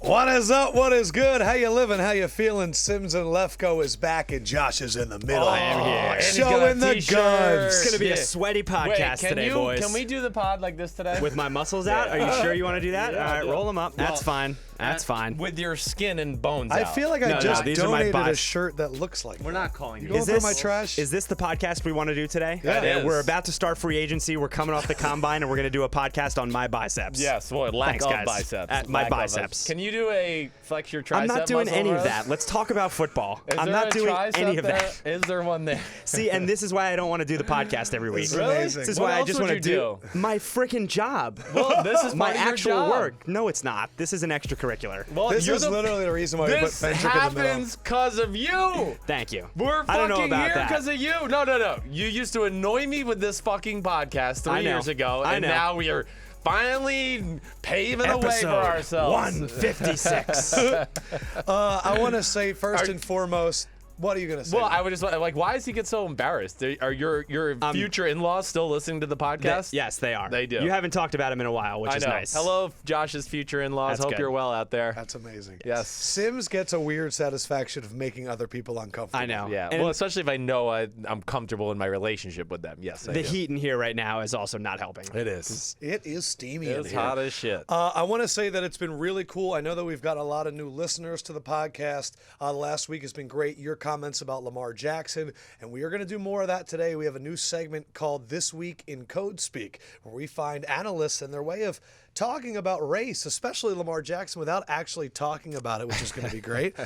What is up? What is good? How you living? How you feeling? Sims and Lefkoe is back, and Josh is in the middle. I am here. Showing the guns. It's going to be a sweaty podcast today, boys. Can we do the pod like this today? With my muscles out? Are you sure you want to do that? Yeah, all right, roll them up. That's fine. That's fine. With your skin and bones I out. feel like I just these are my donated a buys. shirt that looks like We're that. not calling You you. going through my trash? Is this the podcast we want to do today? Yeah, it is. We're about to start free agency. We're coming off the combine, and we're going to do a podcast on my biceps. Yes, boy, lack Thanks, of guys. biceps. My Lack of biceps. Can you do a flex your tricep I'm not doing muscle any for of us? that. Let's talk about football. Is I'm there not a doing tricep any of there? that. Is there one there? See, and this is why I don't want to do the podcast every week. This is amazing. This is What why I else just would want to you do my freaking job. Well, this is my part of your actual job. work. No, it's not. This is an extracurricular. Well, This you're is literally the reason why we put This Fendrick in the middle. happens because of you. Thank you. We're I don't know fucking about here that. because of you. No. You used to annoy me with this fucking podcast 3 I know. years ago, I and know. now we are finally paving the way for ourselves. 156. I want to say first and foremost, what are you going to say? Well, I would just like, why does he get so embarrassed? Are your future in-laws still listening to the podcast? Yes, they are. They do. You haven't talked about him in a while, which I is know. nice. Hello, Josh's future in-laws. That's Hope good. you're well out there. That's amazing. Yes. Sims gets a weird satisfaction of making other people uncomfortable. I know. Yeah. And Well, especially if I know I'm comfortable in my relationship with them. Yes. I the do. heat in here right now is also not helping. It is. It is steamy in It's here. hot as shit. I want to say that it's been really cool. I know that we've got a lot of new listeners to the podcast. Last week has been great. Your comments about Lamar Jackson, and we are going to do more of that today. We have a new segment called This Week in Code Speak, where we find analysts and their way of talking about race, especially Lamar Jackson, without actually talking about it, which is going to be great.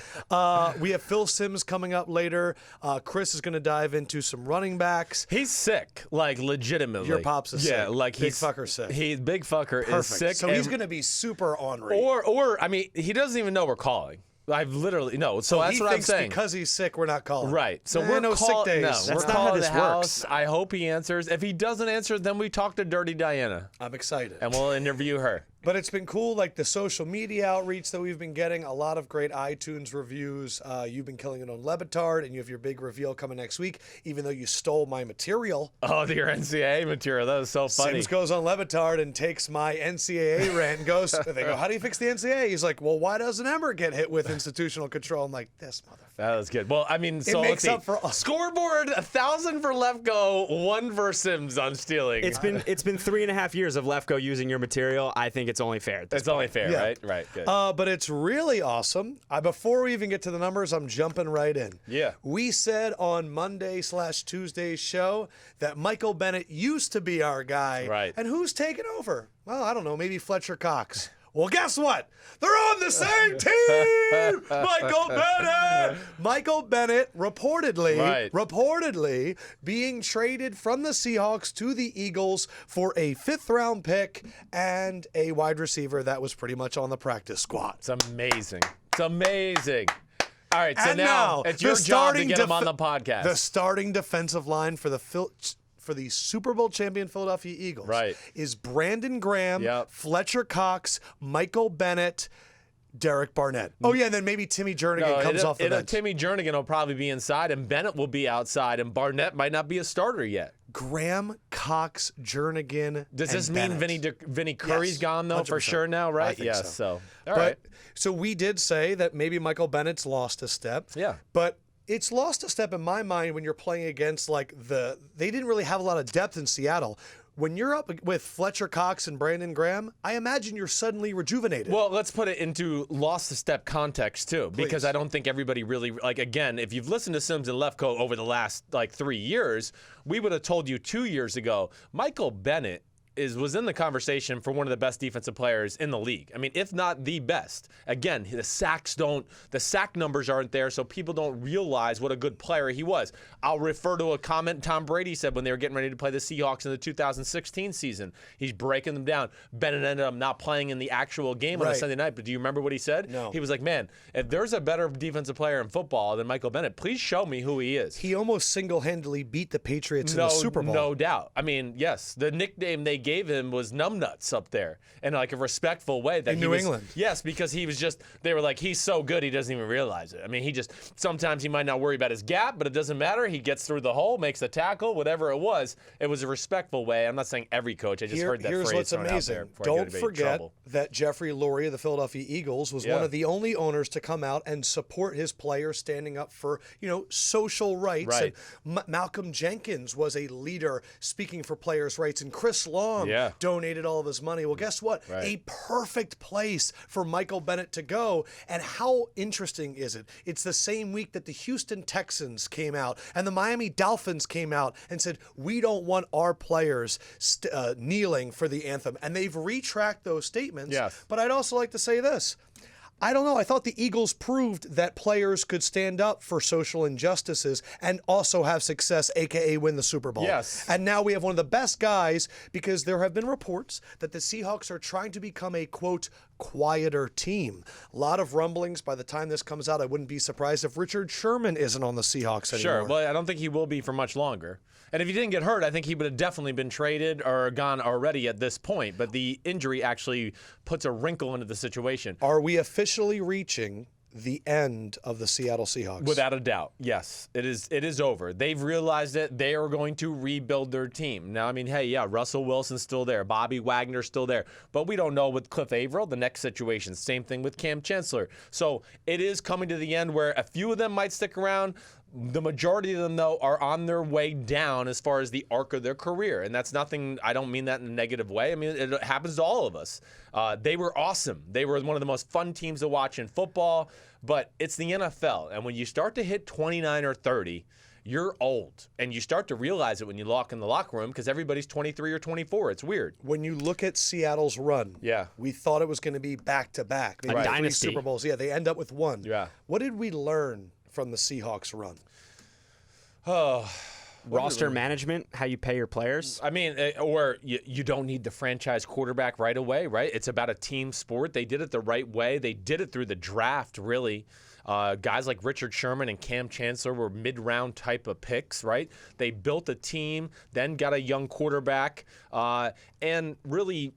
We have Phil Simms coming up later. Chris is going to dive into some running backs. He's sick, like legitimately. Your pops is yeah, sick. like Big he's fucker sick. Big fucker is Perfect. sick. So he's and- going to be super ornery. or I mean, he doesn't even know we're calling. I've literally no. So that's he what I'm thinks saying. because he's sick, we're not calling. Right. So Eh, we're no sick days. No, That's we're not how calling this the house. works. I hope he answers. If he doesn't answer, then we talk to Dirty Diana I'm excited. and we'll interview her. But it's been cool, like the social media outreach that we've been getting, a lot of great iTunes reviews. You've been killing it on Lebitard, and you have your big reveal coming next week, even though you stole my material. Oh, your NCAA material. That was so funny. Sims goes on Lebitard and takes my NCAA rant and goes, they go, how do you fix the NCAA? He's like, well, why doesn't Emmer get hit with institutional control? I'm like, this motherfucker. That was good. Well, I mean, so makes let's see. up for all- Scoreboard 1,000 for Lefkoe, 1 for Sims on stealing. It's been 3.5 years of Lefkoe using your material. I think it's only fair. At this It's only fair, Yeah. right? Right. Good. But it's really awesome. Before we even get to the numbers, I'm jumping right in. Yeah. We said on Monday/Tuesday's show that Michael Bennett used to be our guy. Right. And who's taking over? Well, I don't know, maybe Fletcher Cox. Well, guess what? They're on the same team! Michael Bennett! Michael Bennett reportedly being traded from the Seahawks to the Eagles for a 5th-round pick and a wide receiver that was pretty much on the practice squad. It's amazing. It's amazing. All right, so And now it's your the job to starting get him on the podcast. The starting defensive line for the Super Bowl champion Philadelphia Eagles is Brandon Graham, Fletcher Cox, Michael Bennett, Derek Barnett. Oh, yeah, and then maybe Timmy Jernigan comes off the bench. Timmy Jernigan will probably be inside, and Bennett will be outside, and Barnett might not be a starter yet. Graham, Cox, Jernigan, Does this and mean Bennett. Vinny Curry's Yes, gone, though, for 100%. sure now, right? I think Yes, so. all right. So we did say that maybe Michael Bennett's lost a step. Yeah. But it's lost a step in my mind when you're playing against they didn't really have a lot of depth in Seattle. When you're up with Fletcher Cox and Brandon Graham, I imagine you're suddenly rejuvenated. Well, let's put it into lost a step context, too, because Please. I don't think everybody really, again, if you've listened to Sims and Lefkoe over the last, 3 years, we would have told you 2 years ago, Michael Bennett was in the conversation for one of the best defensive players in the league. I mean, if not the best. Again, the sack numbers aren't there, so people don't realize what a good player he was. I'll refer to a comment Tom Brady said when they were getting ready to play the Seahawks in the 2016 season. He's breaking them down. Bennett ended up not playing in the actual game on a Sunday night, but do you remember what he said? No. He was like, man, if there's a better defensive player in football than Michael Bennett, please show me who he is. he almost single-handedly beat the Patriots in the Super Bowl. No doubt. I mean, yes, the nickname they gave him was numbnuts up there in like a respectful way. That in New England. Yes, because he was just, they were like, he's so good he doesn't even realize it. I mean, sometimes he might not worry about his gap, but it doesn't matter. He gets through the hole, makes a tackle, whatever it was. It was a respectful way. I'm not saying every coach. I just heard that here's phrase what's thrown out amazing. there before I Don't get anybody in forget trouble. that Jeffrey Lurie of the Philadelphia Eagles was one of the only owners to come out and support his players standing up for, social rights. Right. And Malcolm Jenkins was a leader speaking for players' rights, and Chris Long donated all of his money. Well, guess what? Right. A perfect place for Michael Bennett to go. And how interesting is it? It's the same week that the Houston Texans came out and the Miami Dolphins came out and said, we don't want our players kneeling for the anthem. And they've retracted those statements. Yes. But I'd also like to say this. I don't know. I thought the Eagles proved that players could stand up for social injustices and also have success, a.k.a. win the Super Bowl. Yes. And now we have one of the best guys, because there have been reports that the Seahawks are trying to become a, quote, quieter team. A lot of rumblings. By the time this comes out, I wouldn't be surprised if Richard Sherman isn't on the Seahawks anymore. Sure. Well, I don't think he will be for much longer. And if he didn't get hurt, I think he would have definitely been traded or gone already at this point. But the injury actually puts a wrinkle into the situation. Are we officially reaching the end of the Seattle Seahawks? Without a doubt, yes. It is over. They've realized it. They are going to rebuild their team. Now, I mean, hey, yeah, Russell Wilson's still there. Bobby Wagner's still there. But we don't know with Cliff Averill, the next situation. Same thing with Cam Chancellor. So it is coming to the end where a few of them might stick around. The majority of them, though, are on their way down as far as the arc of their career. And that's nothing, I don't mean that in a negative way. I mean, it happens to all of us. They were awesome. They were one of the most fun teams to watch in football. But it's the NFL. And when you start to hit 29 or 30, you're old. And you start to realize it when you walk in the locker room because everybody's 23 or 24. It's weird. When you look at Seattle's run, we thought it was going to be back-to-back. Maybe dynasty. 3 Super Bowls. Yeah, they end up with 1. Yeah. What did we learn from the Seahawks run? Roster management, how you pay your players. I mean, or you don't need the franchise quarterback right away, right? It's about a team sport. They did it the right way. They did it through the draft, really. Guys like Richard Sherman and Cam Chancellor were mid-round type of picks, right? They built a team, then got a young quarterback, and really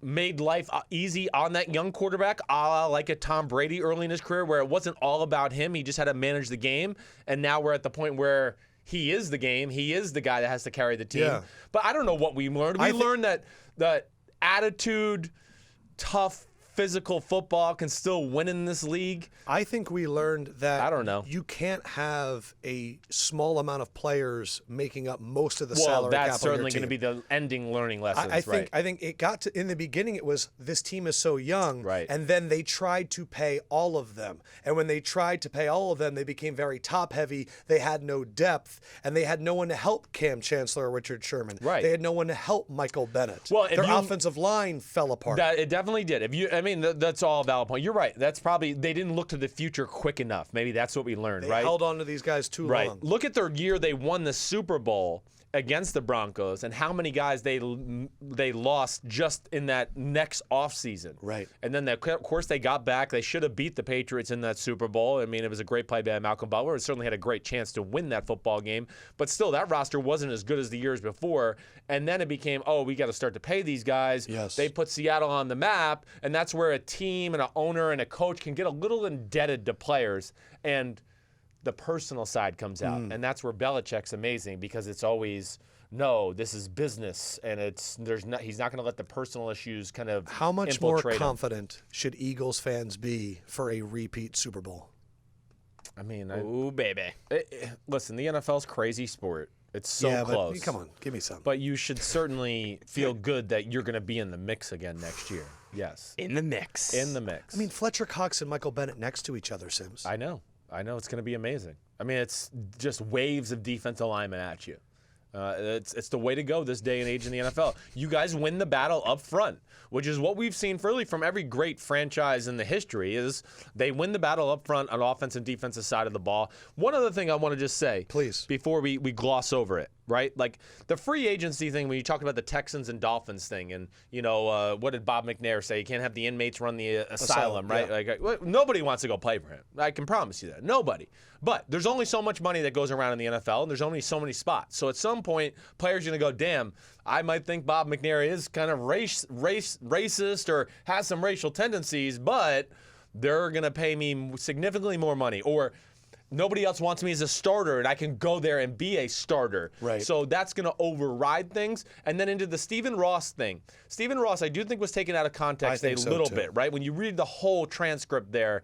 made life easy on that young quarterback, a la like a Tom Brady early in his career, where it wasn't all about him. He just had to manage the game. And now we're at the point where he is the game. He is the guy that has to carry the team. Yeah. But I don't know what we learned. We learned that attitude, tough, physical football can still win in this league. I think we learned that I don't know. You can't have a small amount of players making up most of the Well, salary cap that's on your certainly going to team. be the ending learning lessons, I think it got to, in the beginning it was, this team is so young, Right. and then they tried to pay all of them. And when they tried to pay all of them, they became very top heavy. They had no depth, and they had no one to help Cam Chancellor or Richard Sherman. Right. They had no one to help Michael Bennett. Well, if their you- offensive line fell apart. It definitely did. That's all a valid point. You're right. That's probably, they didn't look to the future quick enough. Maybe that's what we learned, They right? held on to these guys too long. Look at their year they won the Super Bowl against the Broncos and how many guys they lost just in that next offseason. Right. And then, of course, they got back. They should have beat the Patriots in that Super Bowl. I mean, it was a great play by Malcolm Butler. It certainly had a great chance to win that football game. But still, that roster wasn't as good as the years before. And then it became, we got to start to pay these guys. Yes. They put Seattle on the map, and that's where a team and an owner and a coach can get a little indebted to players. And the personal side comes out. And that's where Belichick's amazing, because it's always, no, this is business, and he's not going to let the personal issues kind of How much more infiltrate him. confident should Eagles fans be for a repeat Super Bowl? I mean, Ooh, baby. listen, the NFL's crazy sport. It's so close. But come on, give me some. But you should certainly feel good that you're going to be in the mix again next year. Yes. In the mix. In the mix. I mean, Fletcher Cox and Michael Bennett next to each other, Sims. I know. It's going to be amazing. I mean, it's just waves of defensive linemen at you. It's the way to go this day and age in the NFL. You guys win the battle up front, which is what we've seen really from every great franchise in the history, is they win the battle up front on offense and defensive side of the ball. One other thing I want to just say, Please, before we gloss over it. right? Like the free agency thing, when you talked about the Texans and Dolphins thing, and what did Bob McNair say? You can't have the inmates run the asylum, right? Yeah. Like nobody wants to go play for him. I can promise you that. Nobody. But there's only so much money that goes around in the NFL, and there's only so many spots. So at some point, players are going to go, damn, I might think Bob McNair is kind of racist or has some racial tendencies, but they're going to pay me significantly more money. Or nobody else wants me as a starter, and I can go there and be a starter. Right. So that's going to override things. And then into the Stephen Ross thing. Stephen Ross, I do think, was taken out of context a little bit, right? When you read the whole transcript there,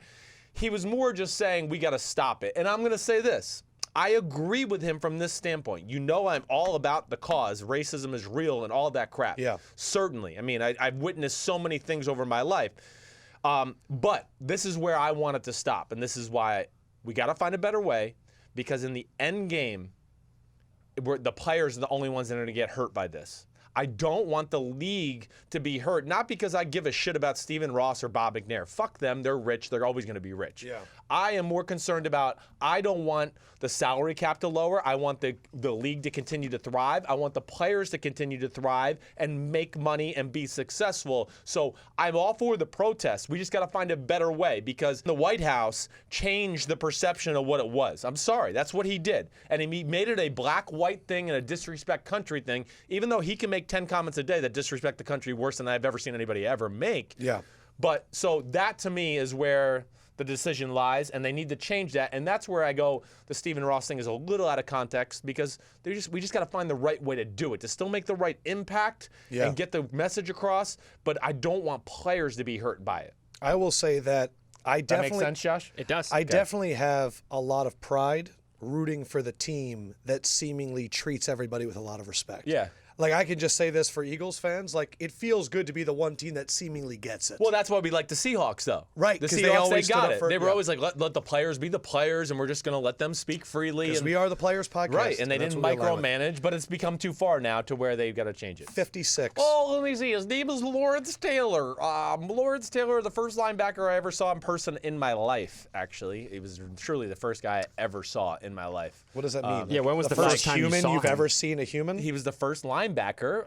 he was more just saying, we got to stop it. And I'm going to say this. I agree with him from this standpoint. I'm all about the cause. Racism is real and all that crap. Yeah. Certainly. I mean, I've witnessed so many things over my life. But this is where I want it to stop. And this is why we got to find a better way, because in the end game, the players are the only ones that are going to get hurt by this. I don't want the league to be hurt, not because I give a shit about Stephen Ross or Bob McNair. Fuck them. They're rich. They're always going to be rich. Yeah. I am more concerned about, I don't want the salary cap to lower. I want the league to continue to thrive. I want the players to continue to thrive and make money and be successful. So I'm all for the protest. We just got to find a better way, because the White House changed the perception of what it was. I'm sorry. That's what he did. And he made it a black-white thing and a disrespect country thing, even though he can make 10 comments a day that disrespect the country worse than I've ever seen anybody ever make. Yeah. But so that to me is where the decision lies, and they need to change that. And that's where I go, the Stephen Ross thing is a little out of context, because we just got to find the right way to do it, to still make the right impact and get the message across. But I don't want players to be hurt by it. I will say that That makes sense, Josh? It does. I definitely have a lot of pride rooting for the team that seemingly treats everybody with a lot of respect. Yeah. Like, I can just say this for Eagles fans. Like, it feels good to be the one team that seemingly gets it. Well, that's why we like the Seahawks, though. Right, The 'cause Seahawks, they always stood got up it. for- They were yeah. always like, let the players be the players, and we're just going to let them speak freely. Because And we are the Players Podcast. right, and they that's didn't what we align with. micromanage, but it's become too far now to where they've got to change it. 56. Oh, let me see. His name is Lawrence Taylor. Lawrence Taylor, the first linebacker I ever saw in person in my life, actually. He was truly the first guy I ever saw in my life. What does that mean? Yeah, when was the first time you human saw you've him? ever seen a human? He was the first linebacker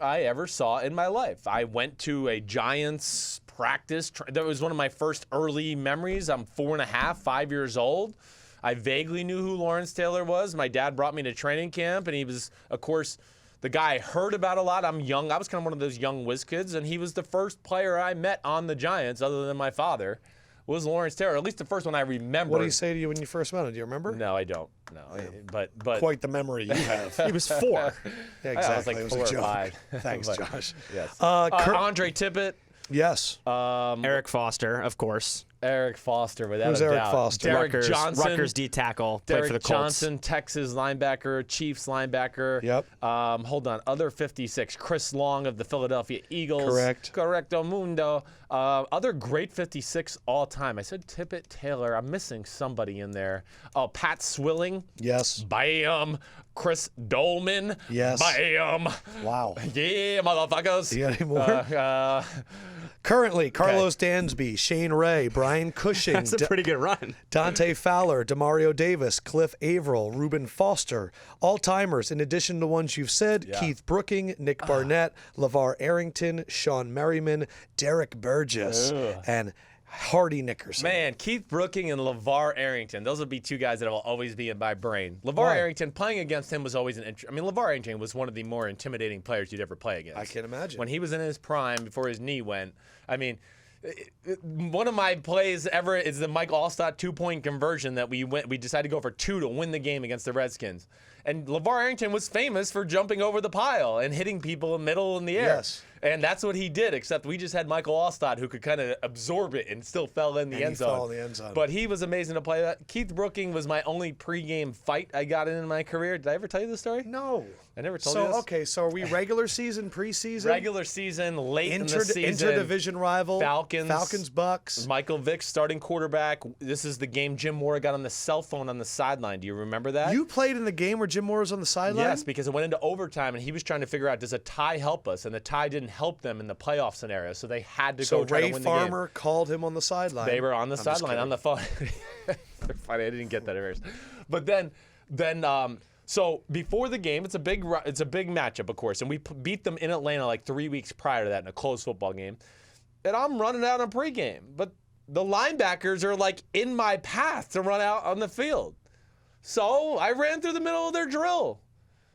I ever saw in my life. I went to a Giants practice. That was one of my first early memories. I'm 4.5, 5 years old. I vaguely knew who Lawrence Taylor was. My dad brought me to training camp, and he was, of course, the guy I heard about a lot. I'm young. I was kind of one of those young whiz kids, and he was the first player I met on the Giants, other than my father, was Lawrence Taylor. At least the first one I remember. What did he say to you when you first met him? Do you remember? No, I don't. No, but Quite the memory you have. He was 4. Yeah, I was exactly. like It 4 a or joke. 5. Thanks, But- Josh. Yes. Kurt- Andre Tippett. Yes. Eric Foster, of course. Eric Foster, without Who's a Eric doubt. Foster? Derrick Rutgers, Johnson. Rutgers D tackle, played for the Derrick Colts. Johnson, Texas linebacker, Chiefs linebacker. Yep. Hold on. Other 56. Chris Long of the Philadelphia Eagles. Correct. Correcto mundo. Other great 56 all time. I said Tippett, Taylor. I'm missing somebody in there. Oh, Pat Swilling. Yes. Bam. Chris Dolman. Yes. Bam. Wow. Yeah, motherfuckers. You got any more? Currently, Carlos Dansby, Shane Ray, Brian Cushing, That's a pretty good run. Dante Fowler, Demario Davis, Cliff Averill, Reuben Foster, all-timers, in addition to ones you've said, Keith Brooking, Nick Barnett, LeVar Arrington, Sean Merriman, Derek Burgess, and Hardy Nickerson. Man, Keith Brooking and LeVar Arrington. Those will be two guys that will always be in my brain. LeVar Why? Arrington, playing against him was always LeVar Arrington was one of the more intimidating players you'd ever play against. I can imagine. When he was in his prime, before his knee went, one of my plays ever is the Mike Allstott 2-point conversion that we decided to go for 2 to win the game against the Redskins. And LeVar Arrington was famous for jumping over the pile and hitting people in the middle in the air. Yes. And that's what he did, except we just had Michael Allstott who could kind of absorb it and still fell in the And end he zone. fell in the end zone. But he was amazing to play that. Keith Brooking was my only pregame fight I got in my career. Did I ever tell you this story? No. I never told you this. Okay, so are we regular season, preseason? Regular season, late in the season. Interdivision rival. Falcons, Bucks. Michael Vick starting quarterback. This is the game Jim Mora got on the cell phone on the sideline. Do you remember that? You played in the game where Jim Moore was on the sideline? Yes, because it went into overtime, and he was trying to figure out, does a tie help us? And the tie didn't help them in the playoff scenario, so they had to So go try Ray to win Farmer called him on the sideline. the game. They were on the I'm just sideline, on the phone. They're funny. I didn't get that at first. But then So before the game, it's a big matchup, of course, and we beat them in Atlanta like 3 weeks prior to that in a close football game. And I'm running out on pregame, but the linebackers are like in my path to run out on the field. So I ran through the middle of their drill.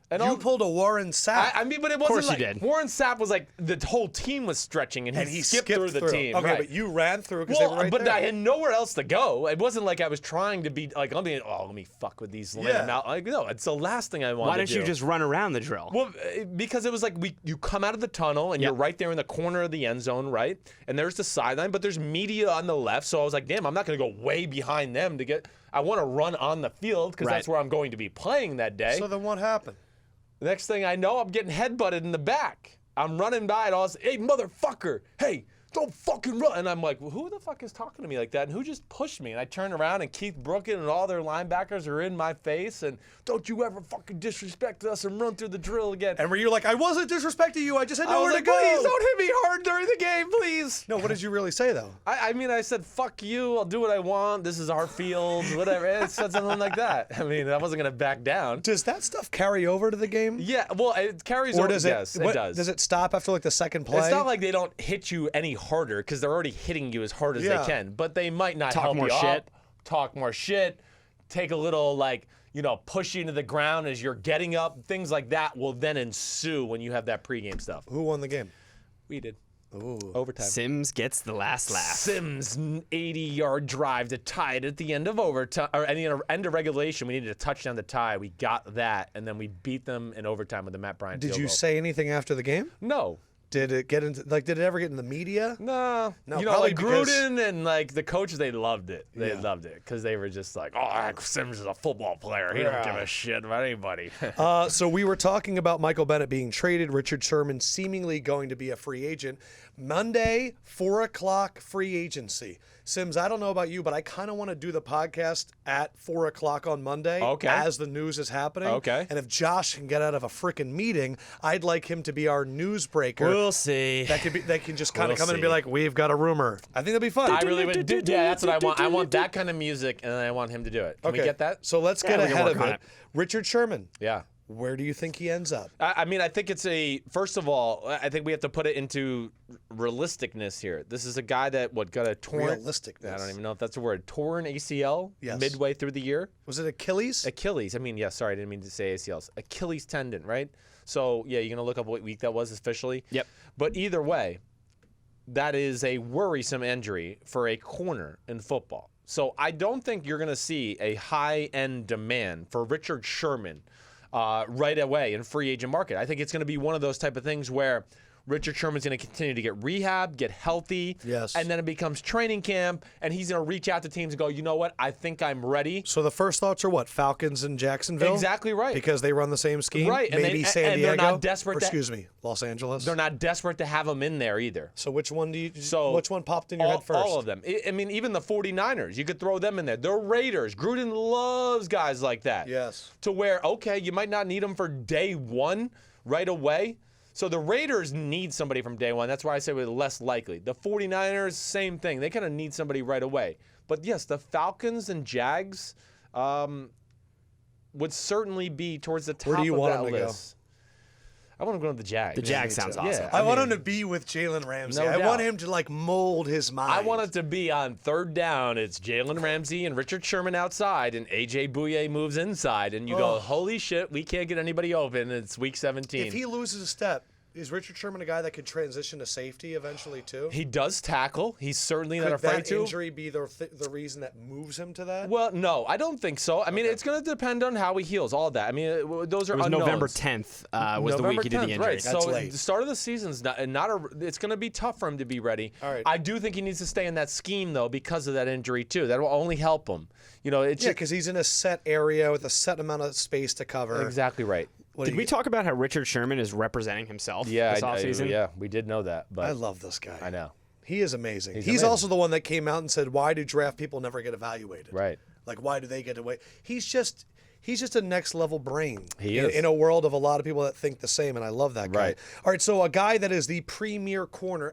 And you pulled a Warren Sapp. I mean, but it wasn't like you did. Warren Sapp was like the whole team was stretching, and he skipped through the team. Okay, right. but you ran through because they were right but there. I had nowhere else to go. It wasn't like I was trying to be like, let me fuck with these. Yeah. Like, no, it's the last thing I wanted. Why didn't you just run around the drill? Well, because it was like you come out of the tunnel and you're right there in the corner of the end zone, right? And there's the sideline, but there's media on the left. So I was like, damn, I'm not going to go way behind them to get. I want to run on the field because that's where I'm going to be playing that day. So then what happened? Next thing I know, I'm getting headbutted in the back. I'm running by and all this, hey, motherfucker, hey, don't fucking run. And I'm like, well, who the fuck is talking to me like that? And who just pushed me? And I turned around and Keith Brooking and all their linebackers are in my face. And don't you ever fucking disrespect us and run through the drill again. And were you like, I wasn't disrespecting you. I just had I nowhere was to like, go. please don't hit me hard during the game, please. No, what did you really say, though? I mean, I said, fuck you. I'll do what I want. This is our field, whatever. It said something like that. I mean, I wasn't going to back down. Does that stuff carry over to the game? Yeah, well, it carries Or over. does it? Yes, What, it does. Does it stop after like the second play? It's not like they don't hit you any harder because they're already hitting you as hard as Yeah. they can, but they might not Talk help more you shit. up, talk more shit, take a little push you into the ground as you're getting up. Things like that will then ensue when you have that pregame stuff. Who won the game? We did. Ooh. Overtime. Sims gets the last laugh. Sims 80-yard drive to tie it at the end of overtime or end of regulation. We needed a touchdown to tie. We got that, and then we beat them in overtime with the Matt Bryant. Did field you goal. say anything after the game? No? Did it get into did it ever get in the media? No, No, you know, probably like because- Gruden and like the coaches, they loved it. They Yeah. loved it because they were just like, "Oh, Sims is a football player. He don't give a shit about anybody." So we were talking about Michael Bennett being traded, Richard Sherman seemingly going to be a free agent. Monday, 4 o'clock free agency. Sims, I don't know about you, but I kind of want to do the podcast at 4 o'clock on Monday as the news is happening. Okay. And if Josh can get out of a freaking meeting, I'd like him to be our newsbreaker. We'll see. That can just kind of We'll come in and be see. like, we've got a rumor. I think that'd be fun. I really would. Yeah, that's what I want. I want that kind of music, and I want him to do it. Can we get that? So let's get we can ahead work of on it. it. Richard Sherman, Yeah. where do you think he ends up? I mean, I think it's first of all, I think we have to put it into realisticness here. This is a guy that got a torn. Realisticness. I don't even know if that's a word. Torn ACL Yes. midway through the year. Was it Achilles? Achilles. I mean, yeah, sorry, I didn't mean to say ACLs. Achilles tendon, right? So, yeah, you're going to look up what week that was officially. Yep. But either way, that is a worrisome injury for a corner in football. So I don't think you're going to see a high-end demand for Richard Sherman right away in free agent market. I think it's going to be one of those type of things where Richard Sherman's going to continue to get rehab, get healthy, Yes. and then it becomes training camp, and he's going to reach out to teams and go, you know what, I think I'm ready. So the first thoughts are what? Falcons and Jacksonville? Exactly right. Because they run the same scheme? Right, and Maybe they- San and they're Diego? not desperate Or, to- excuse me, Los Angeles? They're not desperate to have him in there either. So which one So which one popped in your head first? All of them. I mean, even the 49ers, you could throw them in there. The Raiders, Gruden loves guys like that. Yes. To where, okay, you might not need them for day one right away. So the Raiders need somebody from day one. That's why I say we're less likely. The 49ers, same thing. They kind of need somebody right away. But yes, the Falcons and Jags would certainly be towards the top Where do you of want that them to go? list. I want to go to the Jags. The Jags sounds awesome. Yeah, I want mean, him to be with Jalen Ramsey. No I doubt. want him to like mold his mind. I want it to be on third down. It's Jalen Ramsey and Richard Sherman outside, and A.J. Bouye moves inside, and you go, holy shit, we can't get anybody open. It's week 17. If he loses a step, is Richard Sherman a guy that could transition to safety eventually too? He does tackle. He's certainly not Could afraid that to. injury be the reason that moves him to that? Well, no, I don't think so. I mean, it's going to depend on how he heals. All of that. I mean, those are It was unknowns. November 10th was the week he did the injury. Right. That's so late. the start of the season's it's going to be tough for him to be ready. All right. I do think he needs to stay in that scheme though because of that injury too. That will only help him. You know, it's Yeah, because he's in a set area with a set amount of space to cover. exactly right. What Did do we you- talk about how Richard Sherman is representing himself this offseason? Yeah, we did know that, but I love this guy. I know. He is amazing. He's amazing. also the one that came out and said, "Why do draft people never get evaluated? Right. Like, why do they get away?" He's just a next level brain. He in, is. in a world of a lot of people that think the same, and I love that guy. Right. All right, so a guy that is the premier corner,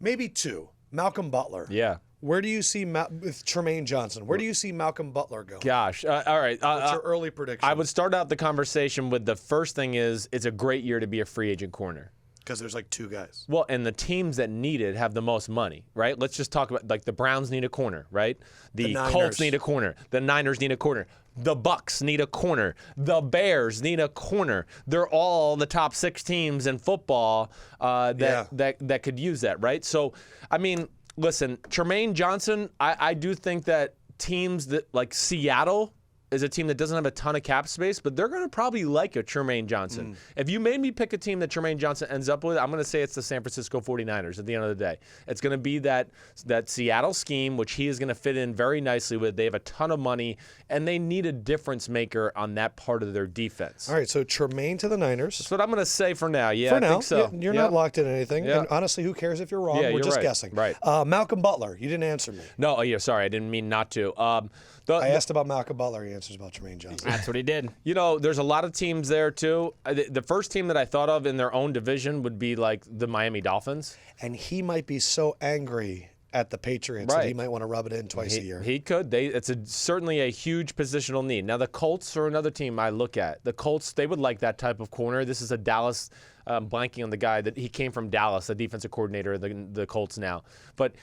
maybe two. Malcolm Butler. Yeah. Where do you see with Trumaine Johnson? Where do you see Malcolm Butler go? Gosh. All right. What's your early prediction? I would start out the conversation with the first thing is it's a great year to be a free agent corner. Because there's like 2 guys. Well, and the teams that need it have the most money, right? Let's just talk about, like, the Browns need a corner, right? The Colts need a corner. The Niners need a corner. The Bucks need a corner. The Bears need a corner. They're all the top 6 teams in football that could use that, right? So, I mean, listen, Trumaine Johnson, I do think that teams that, like Seattle, is a team that doesn't have a ton of cap space, but they're going to probably like a Trumaine Johnson. If you made me pick a team that Trumaine Johnson ends up with, I'm going to say it's the San Francisco 49ers at the end of the day. It's going to be that Seattle scheme, which he is going to fit in very nicely with. They have a ton of money, and they need a difference maker on that part of their defense. All right, so Trumaine to the Niners. That's what I'm going to say for now. Yeah, I think so. You're not locked in anything. Yeah. And honestly, who cares if you're wrong? Yeah, We're you're just right. guessing. Right. Malcolm Butler, you didn't answer me. No, sorry, I didn't mean not to. I asked about Malcolm Butler. He answers about Trumaine Johnson. That's what he did. You know, there's a lot of teams there, too. The first team that I thought of in their own division would be, like, the Miami Dolphins. And he might be so angry at the Patriots that he might want to rub it in twice a year. He could. It's certainly a huge positional need. Now, the Colts are another team I look at. The Colts, they would like that type of corner. This is a Dallas, blanking on the guy that he came from Dallas, the defensive coordinator of the Colts now. But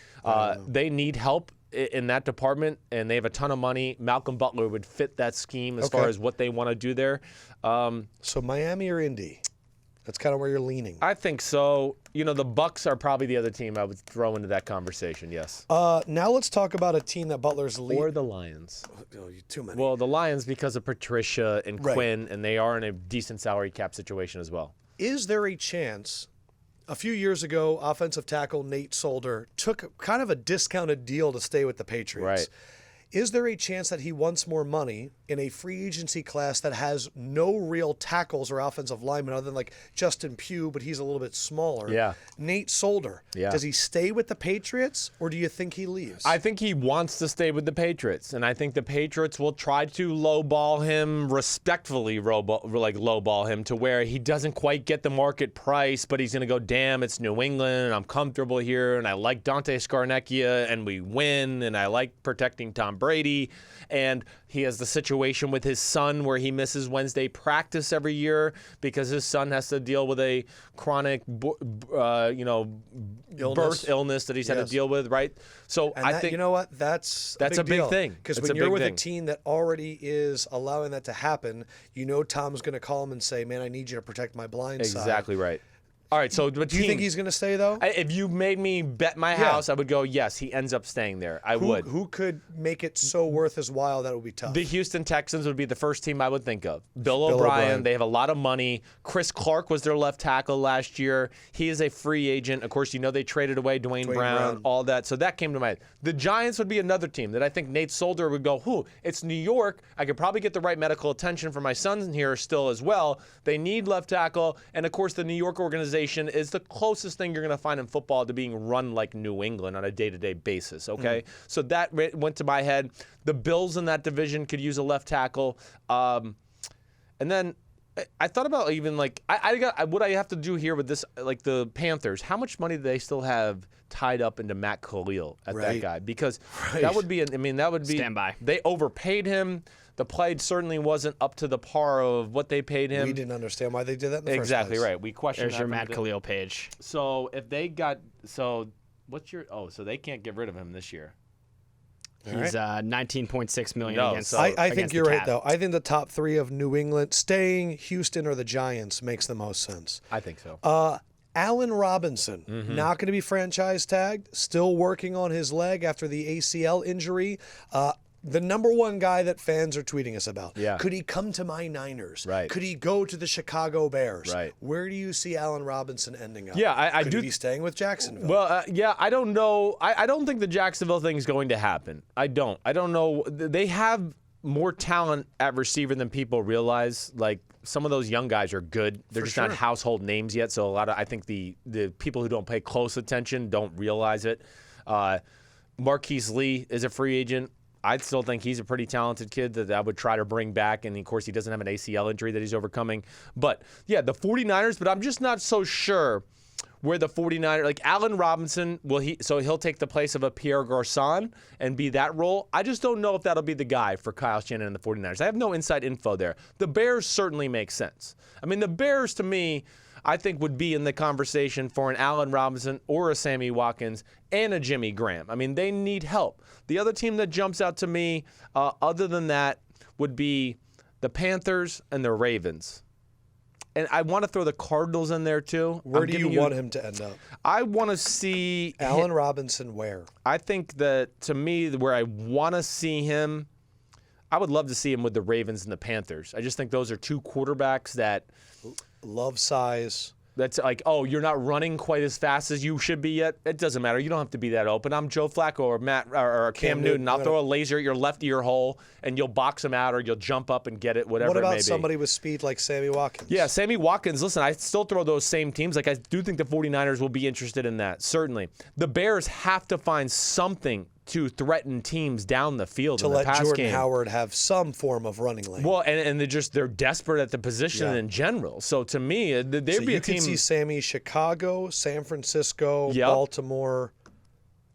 they need help in that department, and they have a ton of money. Malcolm Butler would fit that scheme as far as what they want to do there. So Miami or Indy? That's kind of where you're leaning. I think so. You know, the Bucks are probably the other team I would throw into that conversation, yes. Now let's talk about a team that Butler's lead. Or the Lions. Oh, too many. Well, the Lions because of Patricia and Quinn, and they are in a decent salary cap situation as well. Is there a chance? A few years ago, offensive tackle Nate Solder took kind of a discounted deal to stay with the Patriots. Right. Is there a chance that he wants more money in a free agency class that has no real tackles or offensive linemen other than like Justin Pugh, but he's a little bit smaller? Yeah. Nate Solder. Yeah. Does he stay with the Patriots or do you think he leaves? I think he wants to stay with the Patriots, and I think the Patriots will try to lowball him, respectfully lowball him to where he doesn't quite get the market price, but he's going to go, damn, it's New England, and I'm comfortable here, and I like Dante Scarnecchia, and we win, and I like protecting Tom Brady, and he has the situation with his son where he misses Wednesday practice every year because his son has to deal with a chronic, birth illness that he's had to deal with, right? So and I think you know what, that's a big thing. Because It's when a you're big with thing. a team that already is allowing that to happen, you know Tom's going to call him and say, "Man, I need you to protect my blind side." Exactly right. All right, so Do you think he's going to stay though? If you made me bet my house, I would go, yes, he ends up staying there. I would. Who could make it so worth his while that it would be tough? The Houston Texans would be the first team I would think of. Bill O'Brien, they have a lot of money. Chris Clark was their left tackle last year. He is a free agent. Of course, you know they traded away Dwayne Brown, all that. So that came to mind. The Giants would be another team that I think Nate Solder would go, it's New York. I could probably get the right medical attention for my son here still as well. They need left tackle. And, of course, the New York organization is the closest thing you're going to find in football to being run like New England on a day-to-day basis, okay? So that went to my head. The Bills in that division could use a left tackle. And then I thought about even like what I have to do here with this, like the Panthers. How much money do they still have tied up into Matt Khalil at that guy? Because that would be, Stand by. They overpaid him. The play certainly wasn't up to the par of what they paid him. We didn't understand why they did that in the first Exactly place. right. We questioned There's your Matt Khalil page. So if they got so they can't get rid of him this year. He's $19.6 million against. so- I against think the you're right, cap. though. I think the top 3 of New England, staying, Houston, or the Giants makes the most sense. I think so. Allen Robinson, not going to be franchise tagged, still working on his leg after the ACL injury. The number one guy that fans are tweeting us about. Yeah. Could he come to my Niners? Right. Could he go to the Chicago Bears? Right. Where do you see Allen Robinson ending up? Yeah, I Could do. he be staying with Jacksonville? Well, I don't know. I don't think the Jacksonville thing is going to happen. I don't know. They have more talent at receiver than people realize. Like some of those young guys are good. They're just not household names yet. So I think the people who don't pay close attention don't realize it. Marquise Lee is a free agent. I still think he's a pretty talented kid that I would try to bring back. And, of course, he doesn't have an ACL injury that he's overcoming. But, yeah, the 49ers, but I'm just not so sure where the 49ers, like Allen Robinson, he'll take the place of a Pierre Garçon and be that role. I just don't know if that'll be the guy for Kyle Shanahan and the 49ers. I have no inside info there. The Bears certainly make sense. I mean, the Bears, to me, I think would be in the conversation for an Allen Robinson or a Sammy Watkins and a Jimmy Graham. I mean, they need help. The other team that jumps out to me, other than that, would be the Panthers and the Ravens. And I want to throw the Cardinals in there too. Where do you want him to end up? I want to see Allen Robinson where? I think that, to me, where I want to see him, I would love to see him with the Ravens and the Panthers. I just think those are two quarterbacks that love size. That's like, oh, you're not running quite as fast as you should be yet. It doesn't matter. You don't have to be that open. I'm Joe Flacco or Cam Newton. I'll throw a laser at your left ear hole, and you'll box him out, or you'll jump up and get it, whatever it may be. What about somebody with speed like Sammy Watkins? Yeah, Sammy Watkins. Listen, I still throw those same teams. Like, I do think the 49ers will be interested in that, certainly. The Bears have to find something to threaten teams down the field to in the let pass Jordan game. Howard have some form of running lane. Well, and they're desperate at the position in general. So to me, there'd be a team. You could see Sammy Chicago, San Francisco, Baltimore.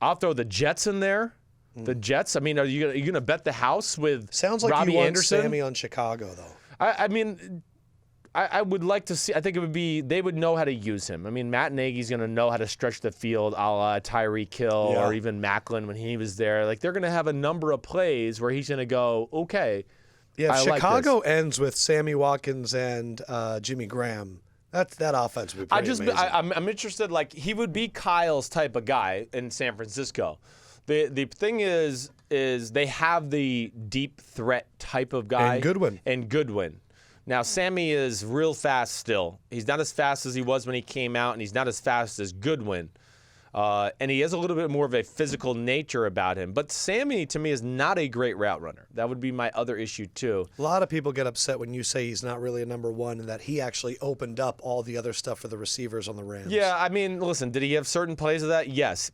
I'll throw the Jets in there. The Jets. I mean, are you gonna bet the house with Sounds like Robbie you want Anderson? Sammy on Chicago though. I mean, I would like to see. I think it would be they would know how to use him. I mean, Matt Nagy's going to know how to stretch the field, a la Tyreek Hill or even Macklin when he was there. Like, they're going to have a number of plays where he's going to go, okay. Yeah, if Chicago like ends with Sammy Watkins and Jimmy Graham. That offense would be pretty amazing. I'm interested. Like, he would be Kyle's type of guy in San Francisco. The thing is they have the deep threat type of guy. And Goodwin. Now, Sammy is real fast still. He's not as fast as he was when he came out, and he's not as fast as Goodwin. And he has a little bit more of a physical nature about him. But Sammy, to me, is not a great route runner. That would be my other issue, too. A lot of people get upset when you say he's not really a number one and that he actually opened up all the other stuff for the receivers on the Rams. Yeah, I mean, listen, did he have certain plays of that? Yes.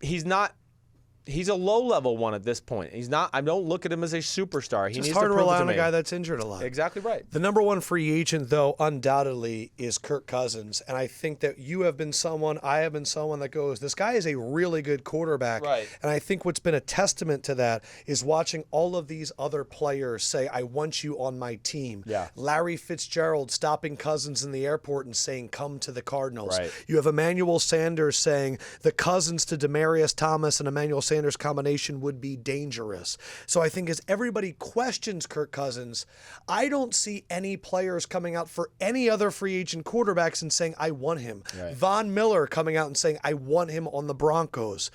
He's a low-level one at this point. He's not. I don't look at him as a superstar. He needs hard to to rely prove it on to a me. guy that's injured a lot. Exactly right. The number one free agent, though, undoubtedly is Kirk Cousins. And I think that you have been someone, I have been someone that goes, this guy is a really good quarterback. Right. And I think what's been a testament to that is watching all of these other players say, I want you on my team. Yeah. Larry Fitzgerald stopping Cousins in the airport and saying, come to the Cardinals. Right. You have Emmanuel Sanders saying the Cousins to Demaryius Thomas and Emmanuel Sanders combination would be dangerous. So I think as everybody questions Kirk Cousins, I don't see any players coming out for any other free agent quarterbacks and saying, I want him. Right. Von Miller coming out and saying, I want him on the Broncos.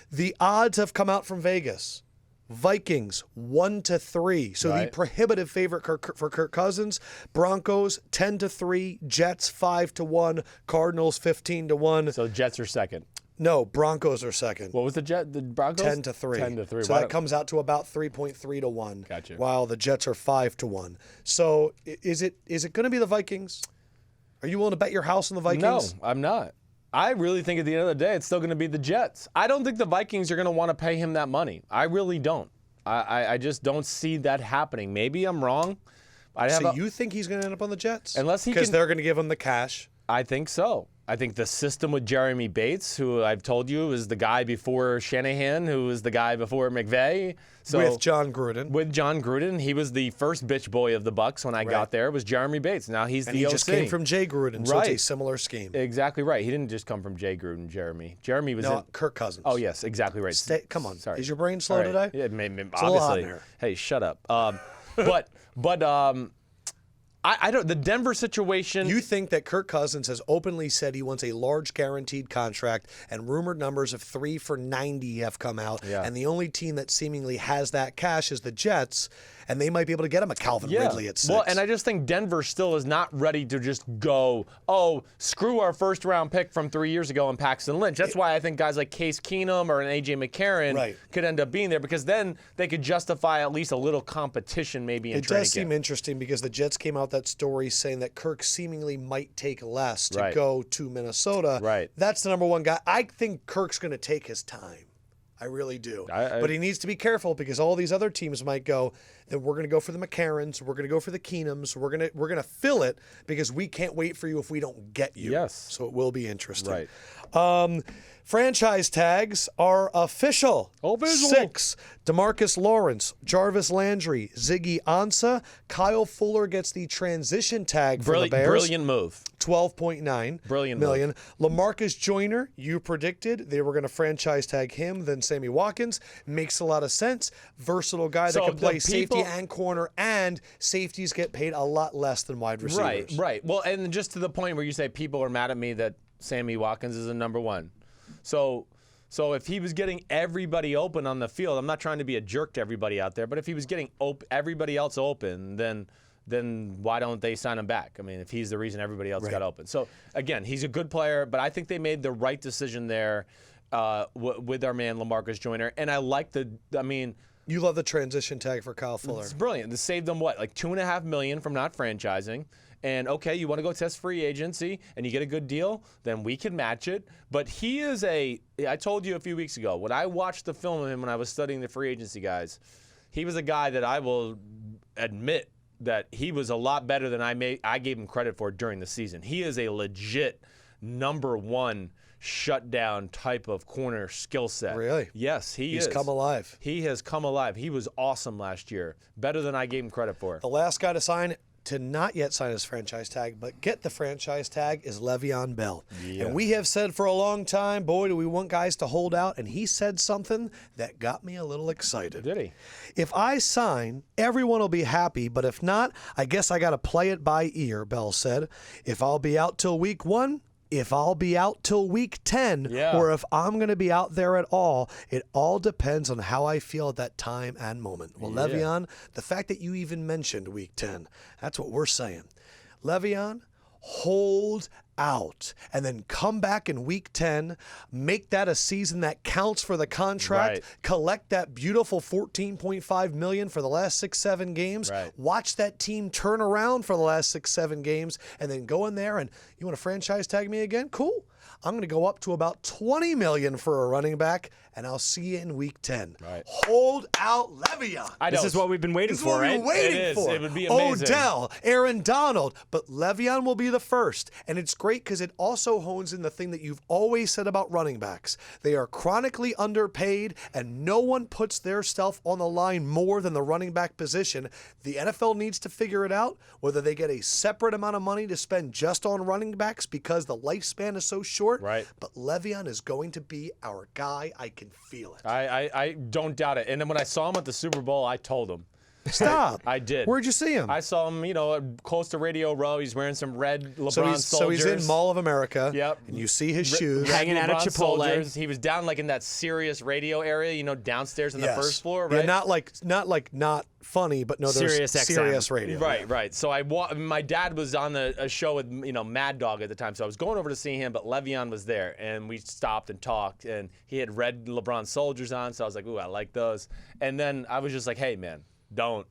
The odds have come out from Vegas. Vikings 1-3, so the prohibitive favorite for Kirk Cousins. Broncos 10-3, Jets 5-1, Cardinals 15-1. So Jets are second. No, Broncos are second. What was the Broncos? 10-3. 10-3. So that comes out to about 3.3-1. Gotcha. While the Jets are 5-1. So is it going to be the Vikings? Are you willing to bet your house on the Vikings? No, I'm not. I really think at the end of the day, it's still going to be the Jets. I don't think the Vikings are going to want to pay him that money. I really don't. I just don't see that happening. Maybe I'm wrong. You think he's going to end up on the Jets? Unless because they're going to give him the cash. I think so. I think the system with Jeremy Bates, who I've told you is the guy before Shanahan, who was the guy before McVay. So with John Gruden. With John Gruden. He was the first bitch boy of the Bucs when I got there. It was Jeremy Bates. Now he's the OC. And he just came from Jay Gruden, so it's a similar scheme. Exactly right. He didn't just come from Jay Gruden, Jeremy. Jeremy was Kirk Cousins. Oh, yes, exactly right. Come on. Sorry. Is your brain slow today? Yeah, It's obviously. a little hot in here. Hey, shut up. I don't. The Denver situation. You think that Kirk Cousins has openly said he wants a large guaranteed contract, and rumored numbers of 3 for $90 have come out, and the only team that seemingly has that cash is the Jets, and they might be able to get him a Calvin Ridley at 6. Well, and I just think Denver still is not ready to just go, oh, screw our first-round pick from 3 years ago in Paxton Lynch. That's why I think guys like Case Keenum or an A.J. McCarron could end up being there, because then they could justify at least a little competition maybe in training camp. It does seem interesting because the Jets came out that story saying that Kirk seemingly might take less to go to Minnesota. Right. That's the number one guy. I think Kirk's going to take his time. I really do. I- But he needs to be careful because all these other teams might go, then we're going to go for the McCarrons, we're going to go for the Keenums, we're going to fill it because we can't wait for you if we don't get you. Yes. So it will be interesting. Right. Franchise tags are official. Official. 6. DeMarcus Lawrence, Jarvis Landry, Ziggy Ansah. Kyle Fuller gets the transition tag for the Bears. Brilliant move. 12.9 Brilliant million. LaMarcus Joyner, you predicted they were going to franchise tag him, then Sammy Watkins. Makes a lot of sense. Versatile guy that So can play the safety people- and corner, and safeties get paid a lot less than wide receivers. Right. Well, and just to the point where you say people are mad at me that Sammy Watkins is a number one. So if he was getting everybody open on the field, I'm not trying to be a jerk to everybody out there, but if he was getting everybody else open, then why don't they sign him back? I mean, if he's the reason everybody else got open. So again, he's a good player, but I think they made the right decision there with our man LaMarcus Joyner, and I like You love the transition tag for Kyle Fuller. it's brilliant. This saved them like $2.5 million from not franchising. And okay, you want to go test free agency and you get a good deal, then we can match it. But he is I told you a few weeks ago, when I watched the film of him when I was studying the free agency guys, he was a guy that I will admit that he was a lot better than I gave him credit for during the season. He is a legit number one shutdown type of corner skill set. Really? Yes, He's come alive. He has come alive. He was awesome last year. Better than I gave him credit for. The last guy to not yet sign his franchise tag, but get the franchise tag is LeVeon Bell. Yeah. And we have said for a long time, boy, do we want guys to hold out. And he said something that got me a little excited. Did he? If I sign, everyone will be happy, but if not, I guess I got to play it by ear, Bell said. If I'll be out till week 1, if I'll be out till week 10, or if I'm going to be out there at all, it all depends on how I feel at that time and moment. Well, Le'Veon, the fact that you even mentioned week 10, that's what we're saying. Le'Veon, hold out and then come back in week 10, make that a season that counts for the contract, collect that beautiful $14.5 million for the last 6-7 games, watch that team turn around for the last 6-7 games, and then go in there and you want to franchise tag me again? Cool. I'm going to go up to about $20 million for a running back, and I'll see you in week 10. Hold out Le'Veon. This is what we've been waiting for, right? It would be amazing. Odell, Aaron Donald, but Le'Veon will be the first. And it's great because it also hones in the thing that you've always said about running backs. They are chronically underpaid, and no one puts their stuff on the line more than the running back position. The NFL needs to figure it out, whether they get a separate amount of money to spend just on running backs because the lifespan is so short. But Le'Veon is going to be our guy. I can feel it. I don't doubt it. And then when I saw him at the Super Bowl, I told him. Stop. I did. Where'd you see him? I saw him, close to Radio Row. He's wearing some red LeBron soldiers. So he's in Mall of America. Yep. And you see his shoes. Hanging out at LeBron Chipotle. soldiers. He was down in that Sirius radio area, downstairs on the first floor, right? Yeah, not funny, but no, there's Sirius XM. Sirius radio. Right. So my dad was on a show with Mad Dog at the time, so I was going over to see him, but Le'Veon was there, and we stopped and talked, and he had red LeBron soldiers on, so I was like, ooh, I like those. And then I was just like, hey, man, don't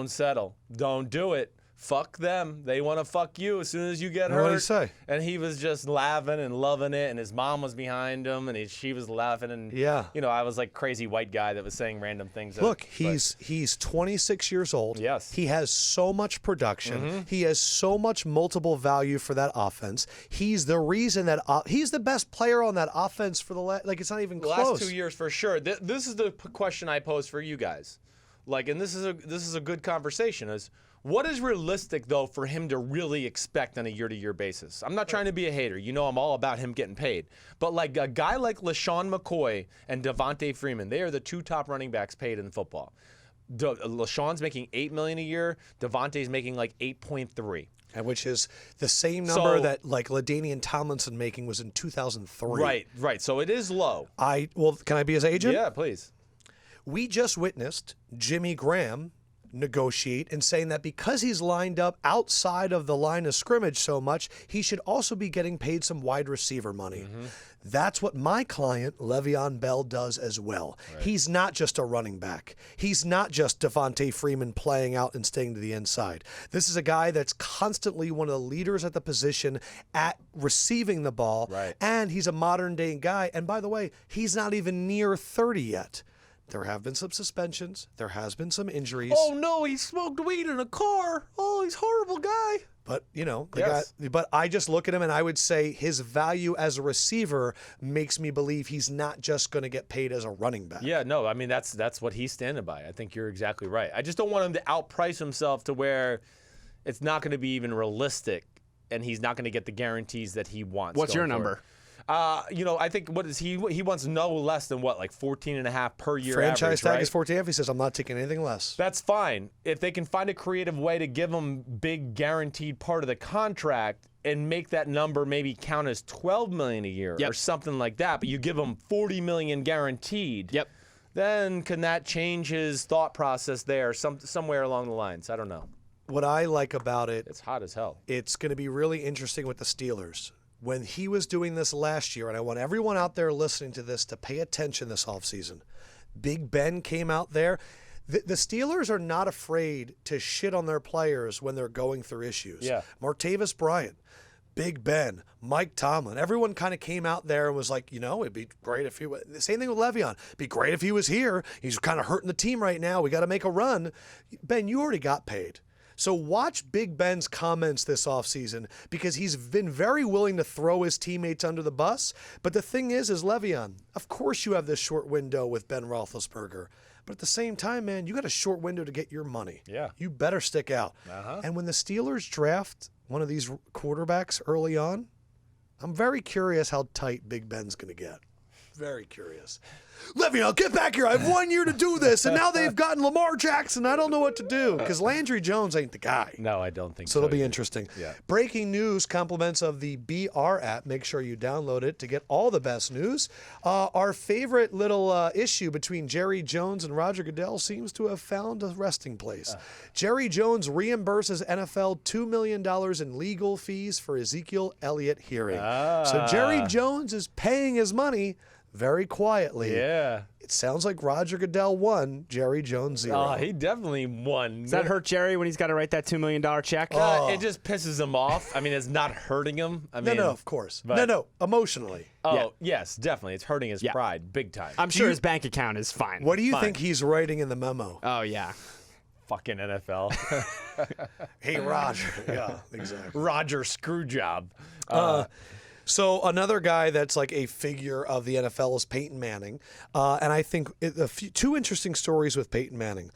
settle. Don't do it. Fuck them. They want to fuck you as soon as you get hurt. What did he say? And he was just laughing and loving it, and his mom was behind him, and she was laughing, and I was like crazy white guy that was saying random things. Look, he's 26 years old. Yes. He has so much production. He has so much multiple value for that offense. He's the reason that he's the best player on that offense for it's not even close. Last 2 years for sure. This is the question I pose for you guys. And this is a good conversation, is what is realistic, though, for him to really expect on a year-to-year basis? I'm not trying to be a hater. I'm all about him getting paid. But a guy like LaShawn McCoy and Devontae Freeman, they are the two top running backs paid in football. LaShawn's making $8 million a year. Devontae's making like 8.3. And which is the same number that LaDainian Tomlinson making was in 2003. Right. So it is low. Can I be his agent? Yeah, please. We just witnessed Jimmy Graham negotiate and saying that because he's lined up outside of the line of scrimmage so much, he should also be getting paid some wide receiver money. That's what my client, LeVeon Bell, does as well. Right. He's not just a running back. He's not just Devontae Freeman playing out and staying to the inside. This is a guy that's constantly one of the leaders at the position at receiving the ball, and he's a modern-day guy. And by the way, he's not even near 30 yet. There have been some suspensions. There has been some injuries. Oh, no, he smoked weed in a car. Oh, he's a horrible guy. But, you know, but I just look at him and I would say his value as a receiver makes me believe he's not just going to get paid as a running back. Yeah, no, I mean, that's what he's standing by. I think you're exactly right. I just don't want him to outprice himself to where it's not going to be even realistic and he's not going to get the guarantees that he wants. What's your number? You know, I think he wants no less than what, like 14.5 per year franchise average, tag right? is 14.5. He says, I'm not taking anything less. That's fine. If they can find a creative way to give him big guaranteed part of the contract and make that number maybe count as $12 million a year or something like that, but you give him $40 million guaranteed. Then can that change his thought process there somewhere along the lines? I don't know. What I like about it, it's hot as hell. It's going to be really interesting with the Steelers. When he was doing this last year, and I want everyone out there listening to this to pay attention this offseason, Big Ben came out there. The Steelers are not afraid to shit on their players when they're going through issues. Martavis Bryant, Big Ben, Mike Tomlin, everyone kind of came out there and was like, you know, it'd be great if he was. The same thing with Le'Veon. It'd be great if he was here. He's kind of hurting the team right now. We got to make a run. Ben, you already got paid. So watch Big Ben's comments this offseason because he's been very willing to throw his teammates under the bus. But the thing is Le'Veon, of course you have this short window with Ben Roethlisberger. But at the same time, man, you got a short window to get your money. You better stick out. And when the Steelers draft one of these quarterbacks early on, I'm very curious how tight Big Ben's going to get. Very curious. Le'Veon, get back here. I have 1 year to do this, and now they've gotten Lamar Jackson. I don't know what to do because Landry Jones ain't the guy. No, I don't think so. So it'll be interesting. Breaking news, compliments of the BR app. Make sure you download it to get all the best news. Our favorite little issue between Jerry Jones and Roger Goodell seems to have found a resting place. Jerry Jones reimburses NFL $2 million in legal fees for Ezekiel Elliott hearing. So Jerry Jones is paying his money very quietly. It sounds like Roger Goodell won, Jerry Jones 0. Oh, he definitely won. Does that hurt Jerry when he's got to write that $2 million check? It just pisses him off. I mean, it's not hurting him. I mean, no, of course. No, emotionally. Oh, yes, definitely. It's hurting his pride big time. I'm sure his bank account is fine. What do you think he's writing in the memo? Oh, yeah. Fucking NFL. Hey, Roger. Yeah, exactly. Roger Screwjob. So another guy that's like a figure of the NFL is Peyton Manning. And I think two interesting stories with Peyton Manning.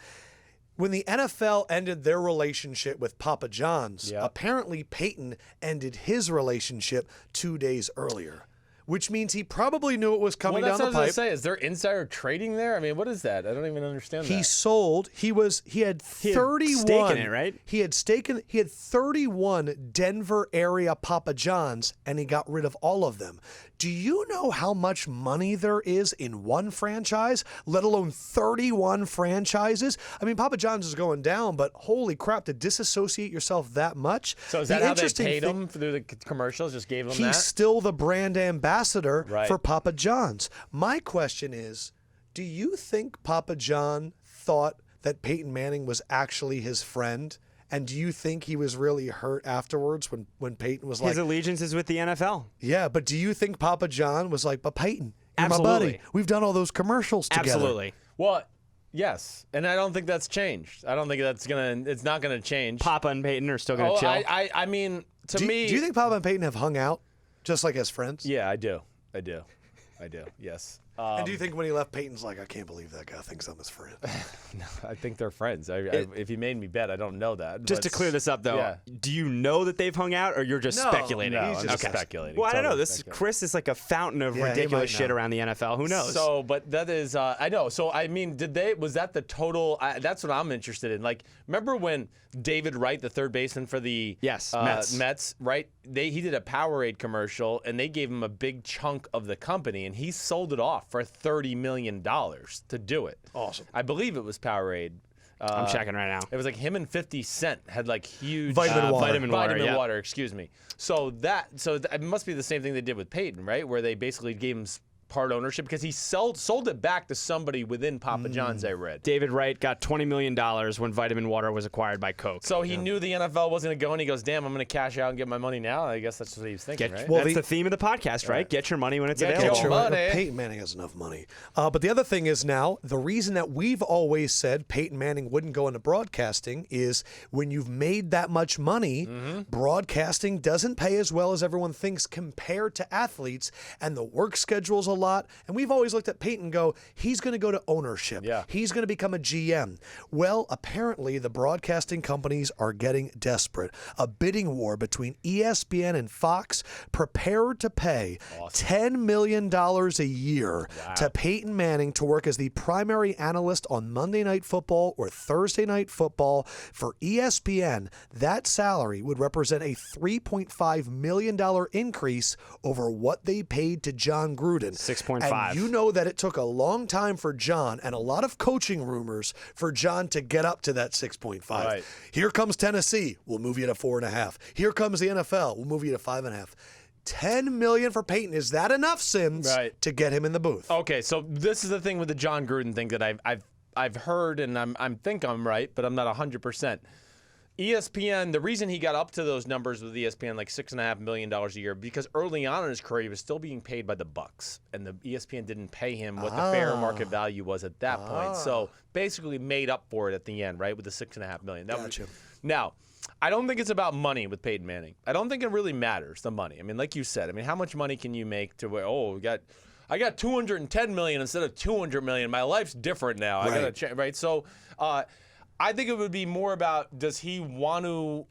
When the NFL ended their relationship with Papa John's, apparently Peyton ended his relationship 2 days earlier, which means he probably knew it was coming down the pipe. That's what I was going to say. Is there insider trading there? I mean, what is that? I don't even understand that. He sold. He had 31 stake in it, right? He had 31 Denver area Papa John's, and he got rid of all of them. Do you know how much money there is in one franchise, let alone 31 franchises? I mean, Papa John's is going down, but holy crap, to disassociate yourself that much. So is that how they paid him through the commercials? Just gave him that? He's still the brand ambassador for Papa John's. My question is, do you think Papa John thought that Peyton Manning was actually his friend? And do you think he was really hurt afterwards when Peyton was like... His allegiance is with the NFL. Yeah, but do you think Papa John was like, but Peyton, you're my buddy. We've done all those commercials together. Absolutely. Well, yes. And I don't think that's changed. I don't think it's not going to change. Papa and Peyton are still going to chill. I mean, to me... Do you think Papa and Peyton have hung out just like as friends? Yeah, I do, yes. And do you think when he left, Peyton's like, I can't believe that guy thinks I'm his friend? No, I think they're friends. If he made me bet, I don't know that. Just to clear this up, though, do you know that they've hung out, or you're just speculating? No, I'm just speculating. Well, I don't know. Chris is like a fountain of ridiculous shit around the NFL. Who knows? So, but that is, I know. So, I mean, was that the total? That's what I'm interested in. Like, remember when David Wright, the third baseman for the Mets, right? He did a Powerade commercial, and they gave him a big chunk of the company, and he sold it off for $30 million to do it. Awesome. I believe it was Powerade. I'm checking right now. It was like him and 50 Cent had like huge Vitamin water. Vitamin water, excuse me. So it must be the same thing they did with Peyton, right? Where they basically gave him part ownership because he sold it back to somebody within Papa John's, I read. David Wright got $20 million when Vitamin Water was acquired by Coke. So he knew the NFL wasn't going to go, and he goes, damn, I'm going to cash out and get my money now. I guess that's what he was thinking, right? Well, that's the theme of the podcast, right? Get your money when it's available. Get your money. Peyton Manning has enough money. But the other thing is now, the reason that we've always said Peyton Manning wouldn't go into broadcasting is when you've made that much money, broadcasting doesn't pay as well as everyone thinks compared to athletes, and the work schedule's a lot. And we've always looked at Peyton and go, he's going to go to ownership. Yeah. He's going to become a GM. Well, apparently the broadcasting companies are getting desperate. A bidding war between ESPN and Fox prepared to pay $10 million a year to Peyton Manning to work as the primary analyst on Monday Night Football or Thursday Night Football. For ESPN, that salary would represent a $3.5 million increase over what they paid to John Gruden. 6.5. And you know that it took a long time for John and a lot of coaching rumors for John to get up to that 6.5. Right. Here comes Tennessee. We'll move you to 4.5. Here comes the NFL. We'll move you to 5.5. $10 million for Peyton. Is that enough, Sims, to get him in the booth? Okay, so this is the thing with the John Gruden thing that I've heard, and I think I'm right, but I'm not 100%. ESPN, the reason he got up to those numbers with ESPN, like $6.5 million a year, because early on in his career, he was still being paid by the Bucks, and the ESPN didn't pay him what the fair market value was at that point. So basically made up for it at the end, right, with the $6.5 million. Gotcha. Now, I don't think it's about money with Peyton Manning. I don't think it really matters, the money. I mean, like you said, I mean, how much money can you make to where, I got $210 million instead of $200 million. My life's different now. Right. I got to right. So, I think it would be more about, does he want to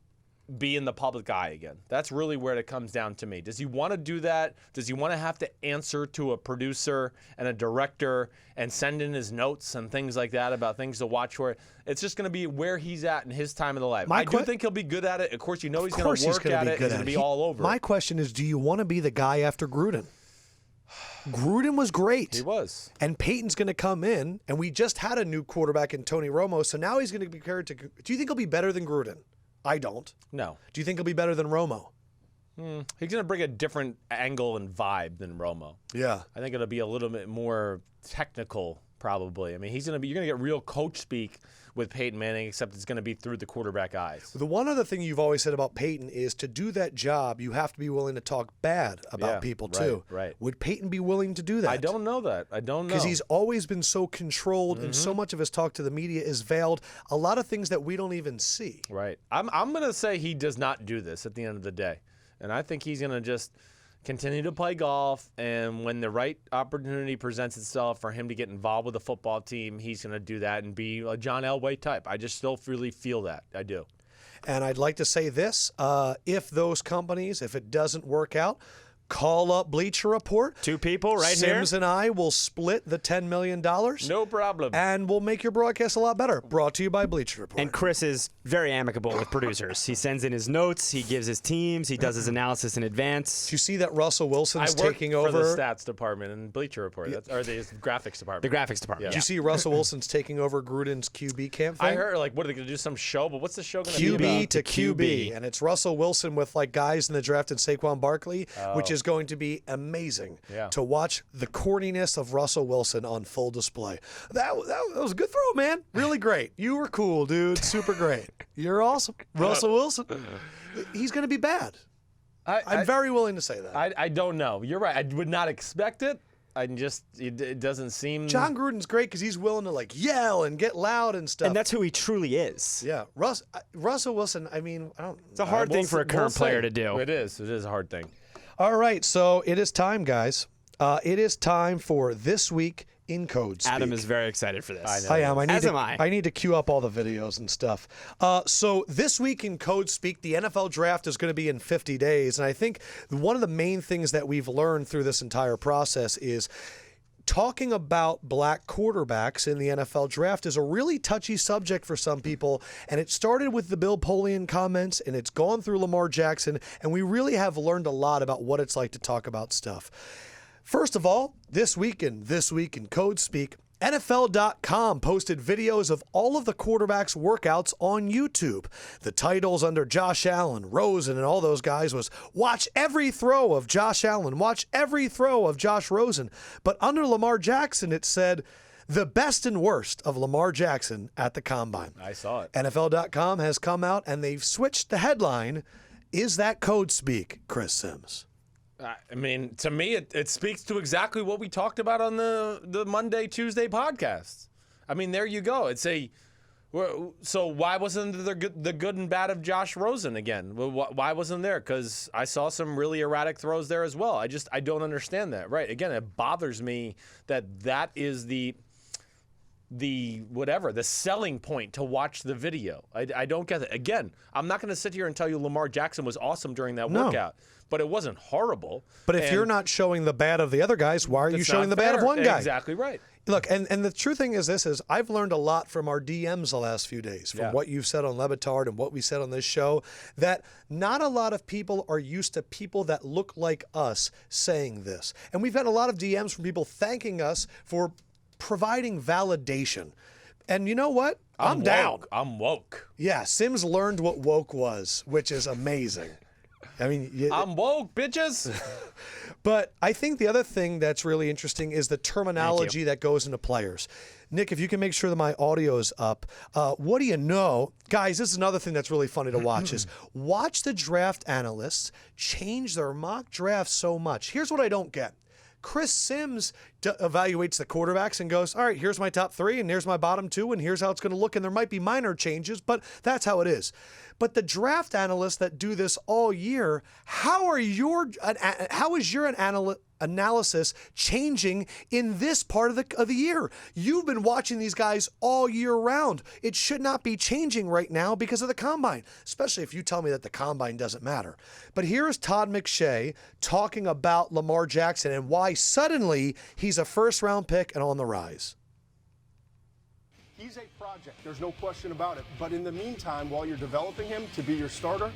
be in the public eye again? That's really where it comes down to me. Does he want to do that? Does he want to have to answer to a producer and a director and send in his notes and things like that about things to watch for? It's just going to be where he's at in his time in the life. I do think he'll be good at it. Of course, he's going to work at it. He's going to be all over. My question is, do you want to be the guy after Gruden? Gruden was great. He was. And Peyton's going to come in, and we just had a new quarterback in Tony Romo, so now he's going to be compared to. Do you think he'll be better than Gruden? I don't. No. Do you think he'll be better than Romo? He's going to bring a different angle and vibe than Romo. Yeah. I think it'll be a little bit more technical, probably. I mean, you're going to get real coach speak with Peyton Manning, except it's going to be through the quarterback eyes. The one other thing you've always said about Peyton is to do that job, you have to be willing to talk bad about people too. Right. Would Peyton be willing to do that? I don't know that. I don't know. Because he's always been so controlled, and so much of his talk to the media is veiled. A lot of things that we don't even see. Right. I'm going to say he does not do this at the end of the day. And I think he's going to just continue to play golf, and when the right opportunity presents itself for him to get involved with the football team, he's going to do that and be a John Elway type. I just still really feel that. I do. And I'd like to say this, if those companies, if it doesn't work out, call up Bleacher Report. Two people right here. Sims and I will split the $10 million. No problem. And we'll make your broadcast a lot better. Brought to you by Bleacher Report. And Chris is very amicable with producers. He sends in his notes. He gives his teams. He does his analysis in advance. Do you see that Russell Wilson's taking for over? the stats department and Bleacher Report, or the graphics department. The graphics department. Did you see Russell Wilson's taking over Gruden's QB camp thing? I heard, what are they going to do, some show? But what's the show going to be about? QB to QB. And it's Russell Wilson with guys in the draft and Saquon Barkley, which is going to be amazing to watch the corniness of Russell Wilson on full display. That was a good throw, man. Really great. You were cool, dude. Super great. You're awesome. Russell Wilson. He's going to be bad. I'm very willing to say that. I don't know. You're right. I would not expect it. It doesn't seem. John Gruden's great because he's willing to yell and get loud and stuff. And that's who he truly is. Yeah. Russell Wilson, I mean, it's a hard thing for a current player to do. It is. It is a hard thing. All right, so it is time, guys. It is time for This Week in Code Speak. Adam is very excited for this. I am. I need to queue up all the videos and stuff. So This Week in Code Speak, the NFL draft is going to be in 50 days. And I think one of the main things that we've learned through this entire process is talking about black quarterbacks in the NFL draft is a really touchy subject for some people, and it started with the Bill Polian comments, and it's gone through Lamar Jackson, and we really have learned a lot about what it's like to talk about stuff. First of all, this week in Code Speak, NFL.com posted videos of all of the quarterbacks' workouts on YouTube. The titles under Josh Allen, Rosen, and all those guys was watch every throw of Josh Allen, watch every throw of Josh Rosen. But under Lamar Jackson, it said the best and worst of Lamar Jackson at the Combine. I saw it. NFL.com has come out and they've switched the headline. Is that code speak, Chris Sims? I mean, to me, it speaks to exactly what we talked about on the Monday, Tuesday podcast. I mean, there you go. So why wasn't there the good and bad of Josh Rosen again? Why wasn't there? Because I saw some really erratic throws there as well. I don't understand that. Right? Again, it bothers me that is the selling point to watch the video. I don't get it. Again, I'm not going to sit here and tell you Lamar Jackson was awesome during that workout, but it wasn't horrible. But if you're not showing the bad of the other guys, why are you showing the bad of one guy? Exactly right. Look, and the true thing is I've learned a lot from our DMs the last few days, from what you've said on Le Batard and what we said on this show, that not a lot of people are used to people that look like us saying this. And we've had a lot of DMs from people thanking us for providing validation. And you know what? I'm down. I'm woke. Yeah, Sims learned what woke was, which is amazing. I mean, I'm woke, bitches. But I think the other thing that's really interesting is the terminology that goes into players. Nick, if you can make sure that my audio's up, what do you know? Guys, this is another thing that's really funny to watch is watch the draft analysts change their mock draft so much. Here's what I don't get. Chris Sims evaluates the quarterbacks and goes, all right, here's my top 3 and here's my bottom 2 and here's how it's going to look. And there might be minor changes, but that's how it is. But the draft analysts that do this all year, how is your analysis changing in this part of the year? You've been watching these guys all year round. It should not be changing right now because of the Combine, especially if you tell me that the Combine doesn't matter. But here is Todd McShay talking about Lamar Jackson and why suddenly he's a first-round pick and on the rise. He's a project, there's no question about it. But in the meantime, while you're developing him to be your starter,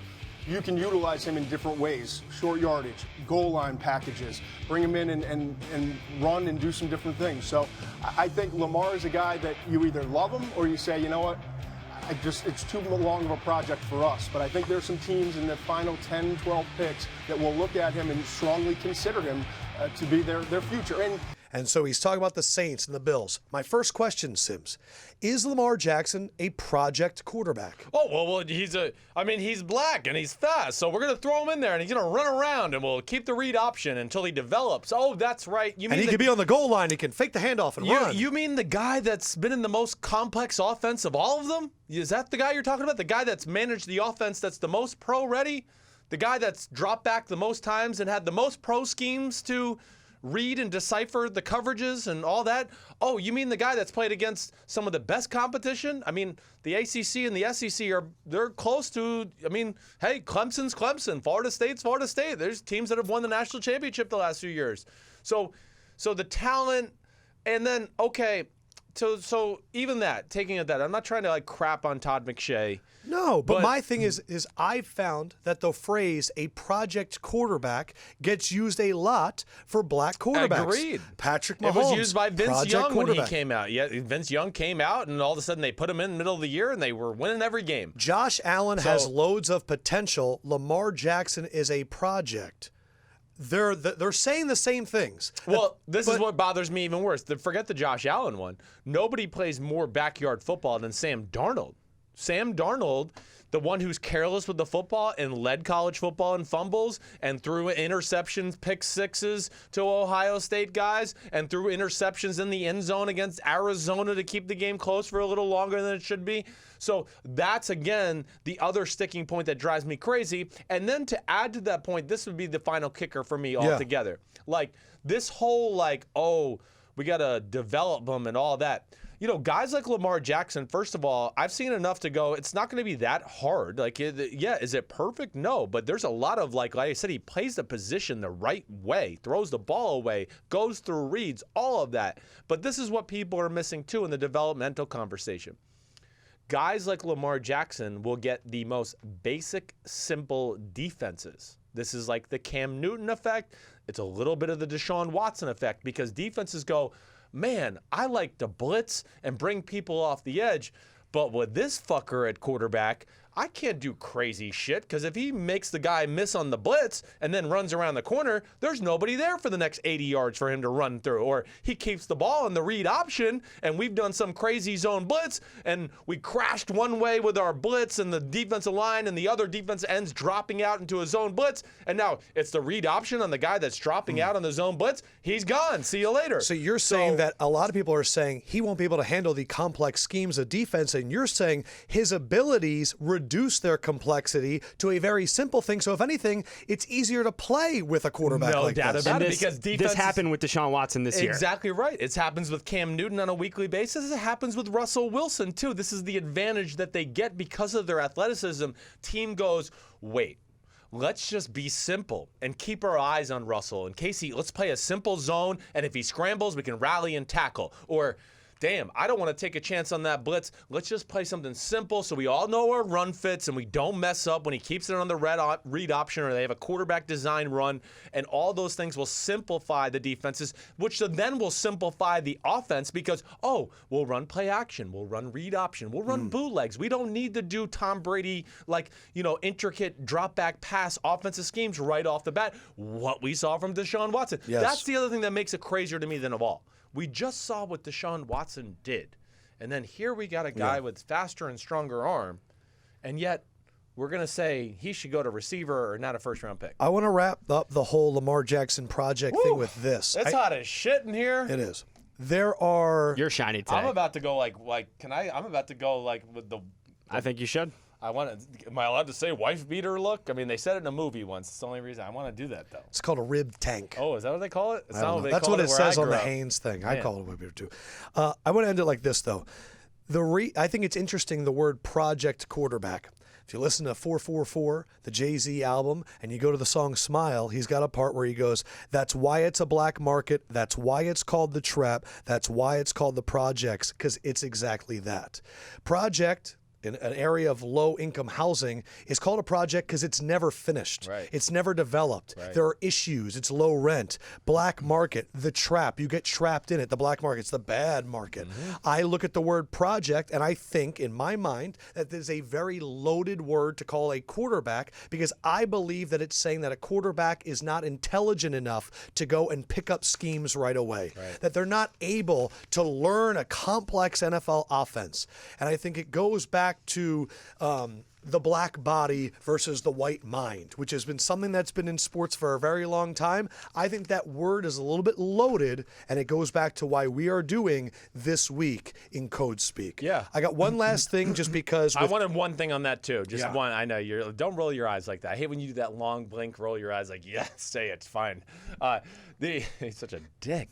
you can utilize him in different ways. Short yardage, goal line packages, bring him in and run and do some different things. So I think Lamar is a guy that you either love him or you say, you know what, it's too long of a project for us. But I think there's some teams in the final 10, 12 picks that will look at him and strongly consider him to be their future. And so he's talking about the Saints and the Bills. My first question, Sims, is Lamar Jackson a project quarterback? Oh, well, he's black and he's fast, so we're going to throw him in there and he's going to run around and we'll keep the read option until he develops. Oh, that's right. And he can be on the goal line. He can fake the handoff and run. You mean the guy that's been in the most complex offense of all of them? Is that the guy you're talking about? The guy that's managed the offense that's the most pro-ready? The guy that's dropped back the most times and had the most pro schemes to read and decipher the coverages and all that? Oh, you mean the guy that's played against some of the best competition? I mean, the ACC and the SEC they're close to, hey, Clemson's Clemson, Florida State's Florida State. There's teams that have won the national championship the last few years. So the talent, and then, okay, so even that, taking it that, I'm not trying to crap on Todd McShay. No, but my thing is I've found that the phrase a project quarterback gets used a lot for black quarterbacks. Agreed. Patrick Mahomes. It was used by Vince Young when he came out. Yeah, Vince Young came out, and all of a sudden they put him in the middle of the year, and they were winning every game. Josh Allen has loads of potential. Lamar Jackson is a project. They're saying the same things. Well, this is what bothers me even worse. Forget the Josh Allen one. Nobody plays more backyard football than Sam Darnold. Sam Darnold, the one who's careless with the football and led college football in fumbles and threw interceptions, pick sixes to Ohio State guys and threw interceptions in the end zone against Arizona to keep the game close for a little longer than it should be. So that's, again, the other sticking point that drives me crazy. And then to add to that point, this would be the final kicker for me altogether. This whole, we got to develop them and all that. Guys like Lamar Jackson, first of all, I've seen enough to go, it's not going to be that hard. Is it perfect? No, but there's a lot of, like I said, he plays the position the right way, throws the ball away, goes through reads, all of that. But this is what people are missing, too, in the developmental conversation. Guys like Lamar Jackson will get the most basic, simple defenses. This is like the Cam Newton effect. It's a little bit of the Deshaun Watson effect because defenses go, man, I like to blitz and bring people off the edge, but with this fucker at quarterback, I can't do crazy shit because if he makes the guy miss on the blitz and then runs around the corner, there's nobody there for the next 80 yards for him to run through. Or he keeps the ball in the read option and we've done some crazy zone blitz and we crashed one way with our blitz and the defensive line and the other defensive ends dropping out into a zone blitz. And now it's the read option on the guy that's dropping out on the zone blitz. He's gone. See you later. So you're saying that a lot of people are saying he won't be able to handle the complex schemes of defense, and you're saying his abilities reduce their complexity to a very simple thing. So if anything, it's easier to play with a quarterback like doubt this. about it, This, because this defense happened with Deshaun Watson this year. Exactly right. It happens with Cam Newton on a weekly basis. It happens with Russell Wilson, too. This is the advantage that they get because of their athleticism. Team goes, wait, let's just be simple and keep our eyes on Russell. And Casey, let's play a simple zone, and if he scrambles, we can rally and tackle. Or, damn, I don't want to take a chance on that blitz. Let's just play something simple so we all know our run fits and we don't mess up when he keeps it on the read option or they have a quarterback design run. And all those things will simplify the defenses, which then will simplify the offense because, we'll run play action. We'll run read option. We'll run bootlegs. We don't need to do Tom Brady, intricate drop back pass offensive schemes right off the bat. What we saw from Deshaun Watson. Yes. That's the other thing that makes it crazier to me than of all. We just saw what Deshaun Watson did. And then here we got a guy with faster and stronger arm, and yet we're going to say he should go to receiver or not a first-round pick. I want to wrap up the whole Lamar Jackson project thing with this. It's hot as shit in here. It is. There are... You're shiny today. I'm about to go I'm about to go with the... I think you should. Am I allowed to say wife beater look? I mean, they said it in a movie once. It's the only reason I want to do that, though. It's called a rib tank. Oh, is that what they call it? It's I not don't what know. they That's call what it where says I on the grew up. Haynes thing. I Man. call it a rib beater, too. I want to end it like this, though. I think it's interesting, the word project quarterback. If you listen to 444, the Jay-Z album, and you go to the song Smile, he's got a part where he goes, that's why it's a black market, that's why it's called the trap, that's why it's called the projects, because it's exactly that. Project, in an area of low-income housing, is called a project because it's never finished. Right. It's never developed. Right. There are issues. It's low rent. Black market, the trap. You get trapped in it. The black market's the bad market. I look at the word project, and I think, in my mind, that there's a very loaded word to call a quarterback because I believe that it's saying that a quarterback is not intelligent enough to go and pick up schemes right away. Right. That they're not able to learn a complex NFL offense. And I think it goes back to the black body versus the white mind, which has been something that's been in sports for a very long time. I think that word is a little bit loaded, and it goes back to why we are doing This Week in Code Speak. Yeah. I got one last thing just because. I wanted one thing on that, too. Just Yeah. one. I know. Don't roll your eyes like that. I hate when you do that long blink, roll your eyes like, yeah, say it, it's fine. He's such a dick.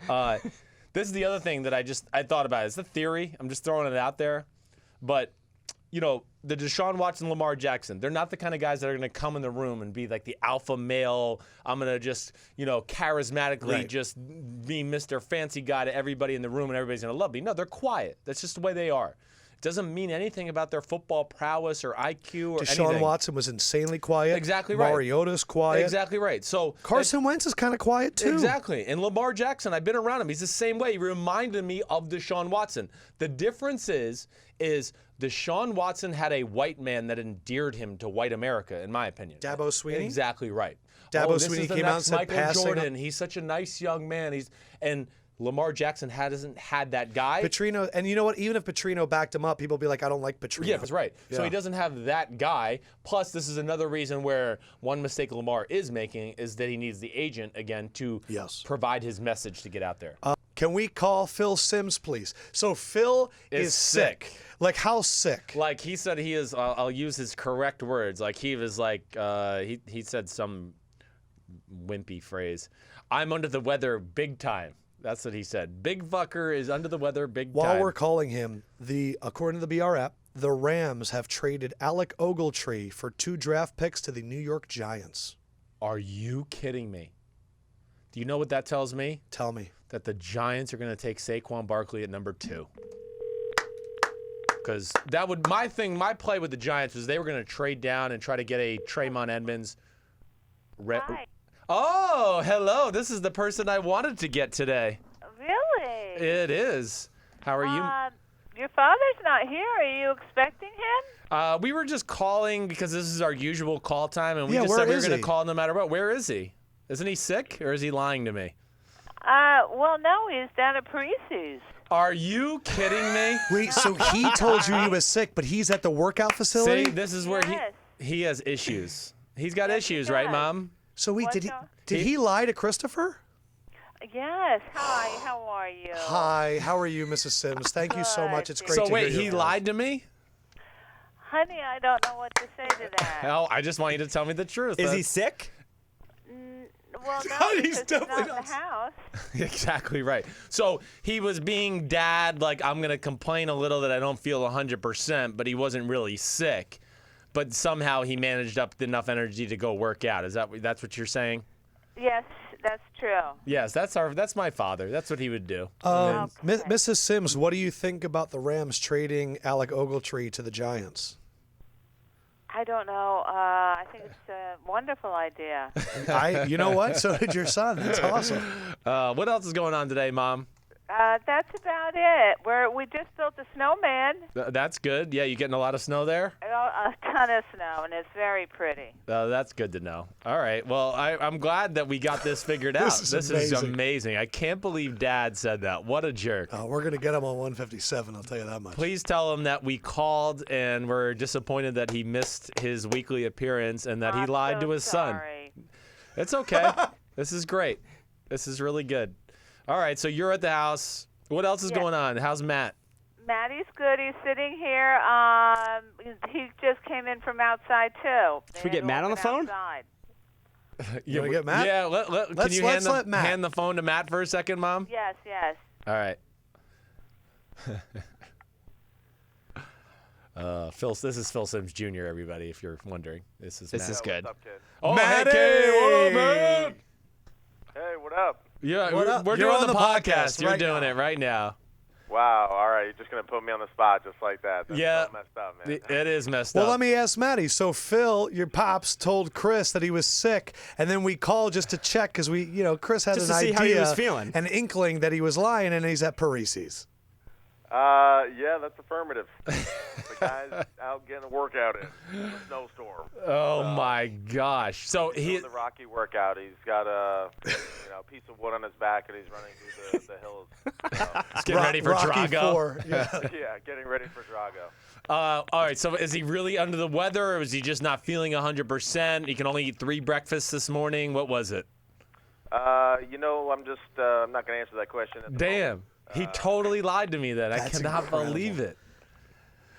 This is the other thing that I thought about. It's a theory. I'm just throwing it out there. But the Deshaun Watson, Lamar Jackson, they're not the kind of guys that are going to come in the room and be like the alpha male. I'm going to just, charismatically just be Mr. Fancy Guy to everybody in the room and everybody's going to love me. No, they're quiet. That's just the way they are. It doesn't mean anything about their football prowess or IQ or Deshaun anything. Watson was insanely quiet. Exactly right. Mariota's quiet. Exactly right. So Carson Wentz is kind of quiet, too. Exactly. And Lamar Jackson, I've been around him. He's the same way. He reminded me of Deshaun Watson. The difference is Deshaun Watson had a white man that endeared him to white America, in my opinion. Dabo Sweeney? Exactly right. Dabo this Sweeney is the came out and next said Michael passing Jordan. He's such a nice young man. And Lamar Jackson hasn't had that guy. Petrino, and you know what? Even if Petrino backed him up, people be like, I don't like Petrino. Yeah, that's right. So Yeah. he doesn't have that guy. Plus, this is another reason where one mistake Lamar is making is that he needs the agent, again, to Yes. provide his message to get out there. Can we call Phil Simms, please? So Phil is sick. Like, how sick? Like he said he is, I'll use his correct words. Like he was like, he said some wimpy phrase. I'm under the weather big time. That's what he said. Big fucker is under the weather big time. While we're calling him, according to the BR app, the Rams have traded Alec Ogletree for 2 draft picks to the New York Giants. Are you kidding me? Do you know what that tells me? Tell me. That the Giants are going to take Saquon Barkley at number 2. Because my play with the Giants was they were going to trade down and try to get a Traymon Edmonds. Oh, hello. This is the person I wanted to get today. Really? It is. How are you? Your father's not here. Are you expecting him? We were just calling because this is our usual call time, and we just where said we were is going he? to call no matter what. Where is he? Isn't he sick, or is he lying to me? Well, no, he's down at Parisi's. Are you kidding me? Wait, so he told you he was sick, but he's at the workout facility? See, this is where Yes. he has issues. He's got Yes, he issues, right, does. Mom? So wait, What's did he lie to Christopher? Yes. Hi, how are you? Hi, how are you, Mrs. Sims? Thank you so much. It's great So to wait, hear your he voice. lied to me? Honey, I don't know what to say to that. Hell, I just want you to tell me the truth. Is he sick? Well, no, God, he's because he's not definitely in the not- house. Exactly right. So he was being dad, like, I'm going to complain a little that I don't feel 100%, but he wasn't really sick. But somehow he managed up enough energy to go work out. That's what you're saying? Yes, that's true. Yes, that's my father. That's what he would do. Mrs. Sims, what do you think about the Rams trading Alec Ogletree to the Giants? I don't know. I think it's a wonderful idea. You know what? So did your son. That's awesome. What else is going on today, Mom? That's about it. We just built a snowman. That's good. Yeah, you getting a lot of snow there? A ton of snow, and it's very pretty. That's good to know. All right. Well, I'm glad that we got this figured out. This is amazing. amazing. I can't believe Dad said that. What a jerk. We're going to get him on 157, I'll tell you that much. Please tell him that we called and we're disappointed that he missed his weekly appearance and that he I'm lied so to his son. sorry. It's okay. This is great. This is really good. All right, so you're at the house. What else is Yeah. going on? How's Matt? Maddie's good. He's sitting here. He just came in from outside too. Should we get Matt on the phone? Outside. You want to get Matt? Yeah, can you let's let Matt. hand the phone to Matt for a second, Mom? Yes, yes. All right. This is Phil Sims Jr., everybody, if you're wondering. This is Matt. good. What's up, kid? Oh, Matty! hey, Kay, what up, man? Hey, what up? Yeah, What up? we're You're doing on the the podcast. podcast You're right doing now. it right now. Wow, all right, you're just going to put me on the spot just like that. That's Yeah. so messed up, man. It is messed Well, up. let me ask Maddie. So Phil, your pops, told Chris that he was sick, and then we called just to check because Chris had Just an to see idea, how he was feeling. an inkling that he was lying, and he's at Parisi's. Yeah, that's affirmative. The guy's out getting a workout in a snowstorm. Oh, my gosh. So He's he. doing the Rocky workout. He's got a piece of wood on his back, and he's running through the hills. Getting ready for Rocky Drago. IV. Yeah. Yeah, getting ready for Drago. All right, so is he really under the weather, or is he just not feeling 100%? He can only eat 3 breakfasts this morning. What was it? I'm just I'm not going to answer that question. At the Damn. moment. He totally lied to me then. I That's cannot incredible. believe it.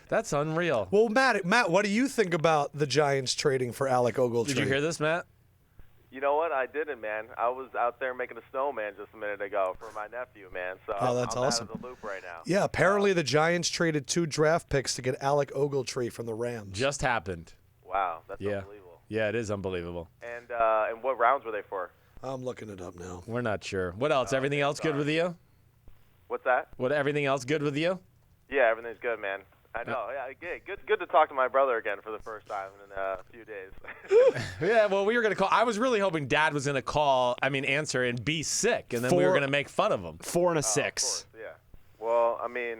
That's unreal. Well, Matt, what do you think about the Giants trading for Alec Ogletree? Did you hear this, Matt? You know what? I didn't, man. I was out there making a snowman just a minute ago for my nephew, man. So Oh, that's I'm awesome. out of the loop right now. Yeah, apparently the Giants traded 2 draft picks to get Alec Ogletree from the Rams. Just happened. Wow, that's Yeah. unbelievable. Yeah, it is unbelievable. And what rounds were they for? I'm looking it up now. We're not sure. What else? Everything else good with you? What's that? Everything else good with you? Yeah, everything's good, man. I know. Yeah, good to talk to my brother again for the first time in a few days. Yeah, well, we were going to call. I was really hoping Dad was going to answer and be sick, and then we were 4 going to make fun of him. 4 and a Of 6. course, yeah. Well, I mean,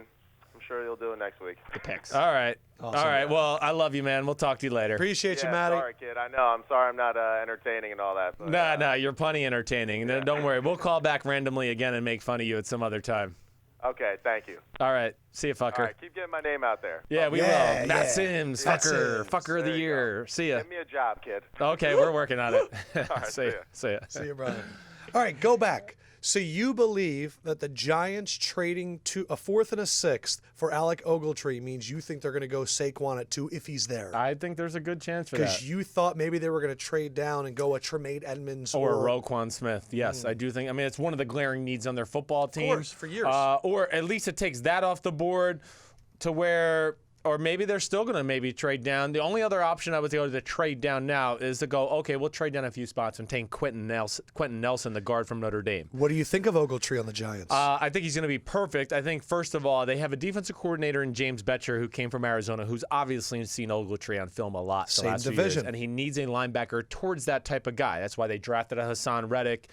I'm sure you'll do it next week. The picks. All right. Awesome. All right. Well, I love you, man. We'll talk to you later. Appreciate you, Yeah, Matty. sorry, kid. I know. I'm sorry I'm not entertaining and all that. But, Nah, you're plenty entertaining. No, don't worry. We'll call back randomly again and make fun of you at some other time. Okay, thank you. All right. See you, fucker. All right, keep getting my name out there. Yeah, we Yeah, will. Matt yeah. Sims, Matt fucker. Sims. Fucker of the There you year. See ya. Give me a job, kid. Okay, we're working on it. right, See ya. see ya. See ya. See you, brother. All right, go back. So you believe that the Giants trading a 4th and a 6th for Alec Ogletree means you think they're going to go Saquon at 2 if he's there? I think there's a good chance for Because that. you thought maybe they were going to trade down and go a Trumaine Edmonds Or Roquan Smith. Yes, I do think. I mean, it's one of the glaring needs on their football team. course, for years. Or at least it takes that off the board to where or maybe they're still going to maybe trade down. The only other option I would go to trade down now is to go, okay, we'll trade down a few spots and take Quentin Nelson, the guard from Notre Dame. What do you think of Ogletree on the Giants? I think he's going to be perfect. I think, first of all, they have a defensive coordinator in James Betcher who came from Arizona, who's obviously seen Ogletree on film a lot the last few years, and he needs a linebacker towards that type of guy. That's why they drafted a Hassan Reddick.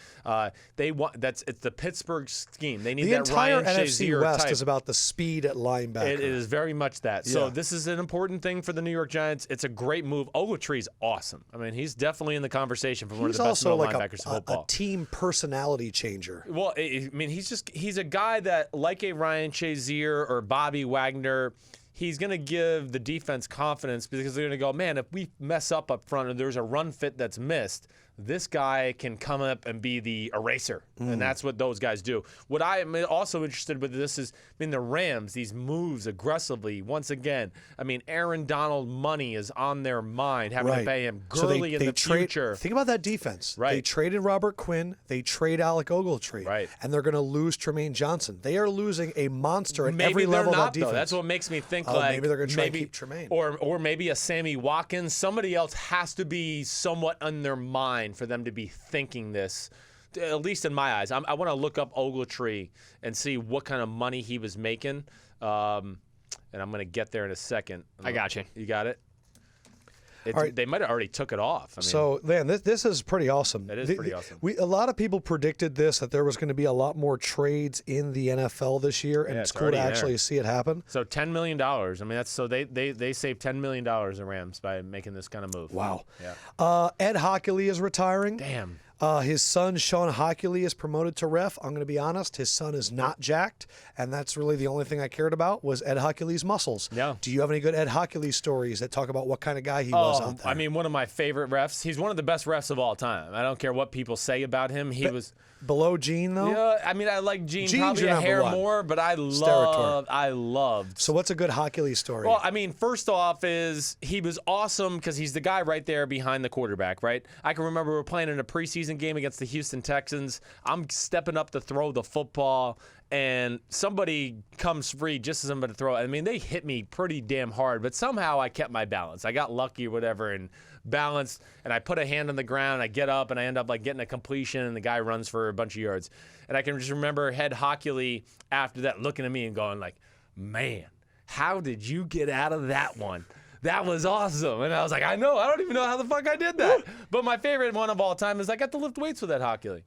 It's the Pittsburgh scheme. They need the that entire Ryan NFC Shazier West type. is about the speed at linebacker. It is very much that. So Yeah. this is an important thing for the New York Giants. It's a great move. Ogletree's awesome. I mean, he's definitely in the conversation for one of the best middle linebackers in football. A team personality changer. Well, I mean, he's a guy that, like a Ryan Shazier or Bobby Wagner, he's going to give the defense confidence because they're going to go, man, if we mess up front and there's a run fit that's missed, this guy can come up and be the eraser. And that's what those guys do. What I am also interested with this is, I mean, the Rams, these moves aggressively, once again, I mean, Aaron Donald money is on their mind, having to pay him Gurley in the future. Think about that defense. Right. They traded Robert Quinn. They trade Alec Ogletree. Right. And they're going to lose Trumaine Johnson. They are losing a monster at Maybe every they're level not, of that defense. though. That's what makes me think maybe they're going to try and keep Trumaine. Or maybe a Sammy Watkins. Somebody else has to be somewhat on their mind for them to be thinking this, at least in my eyes. I want to look up Ogletree and see what kind of money he was making. And I'm going to get there in a second. I got you. You got it? All right. They might have already took it off. I mean, So, man, this is pretty awesome. It is pretty awesome. A lot of people predicted this, that there was going to be a lot more trades in the NFL this year, and Yeah, it's it's cool to already actually there. see it happen. so $10 million. I mean, that's so they saved $10 million, the Rams, by making this kind of move. Wow. Yeah. Ed Hochuli is retiring. Damn. His son, Sean Hochuli, is promoted to ref. I'm going to be honest, his son is not jacked, and that's really the only thing I cared about was Ed Hochuli's muscles. Yeah. Do you have any good Ed Hochuli stories that talk about what kind of guy he was out there? I mean, one of my favorite refs. He's one of the best refs of all time. I don't care what people say about him. He was below Gene, though? Yeah, I mean, I like Gene Gene's probably your a number hair one. more, but I loved. So what's a good Hochuli story? Well, I mean, first off is he was awesome because he's the guy right there behind the quarterback, right? I can remember we were playing in a preseason game against the Houston Texans. I'm stepping up to throw the football, and somebody comes free just as I'm going to throw it. I mean, they hit me pretty damn hard, but somehow I kept my balance. I got lucky or whatever and balanced, and I put a hand on the ground, I get up, and I end up like getting a completion, and the guy runs for a bunch of yards. And I can just remember Head Hochuli after that looking at me and going like, man, how did you get out of that one? That was awesome. And I was like, I know. I don't even know how the fuck I did that. But my favorite one of all time is I got to lift weights with Ed Hochuli.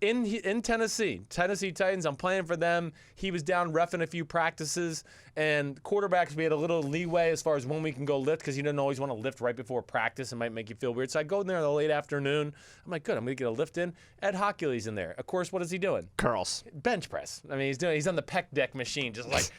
In Tennessee Titans, I'm playing for them. He was down reffing a few practices, and quarterbacks, we had a little leeway as far as when we can go lift because you didn't always want to lift right before practice. It might make you feel weird. So I go in there in the late afternoon. I'm like, good, I'm going to get a lift in. Ed Hochuli's in there. Of course, what is he doing? Curls. Bench press. I mean, he's on the pec deck machine, just like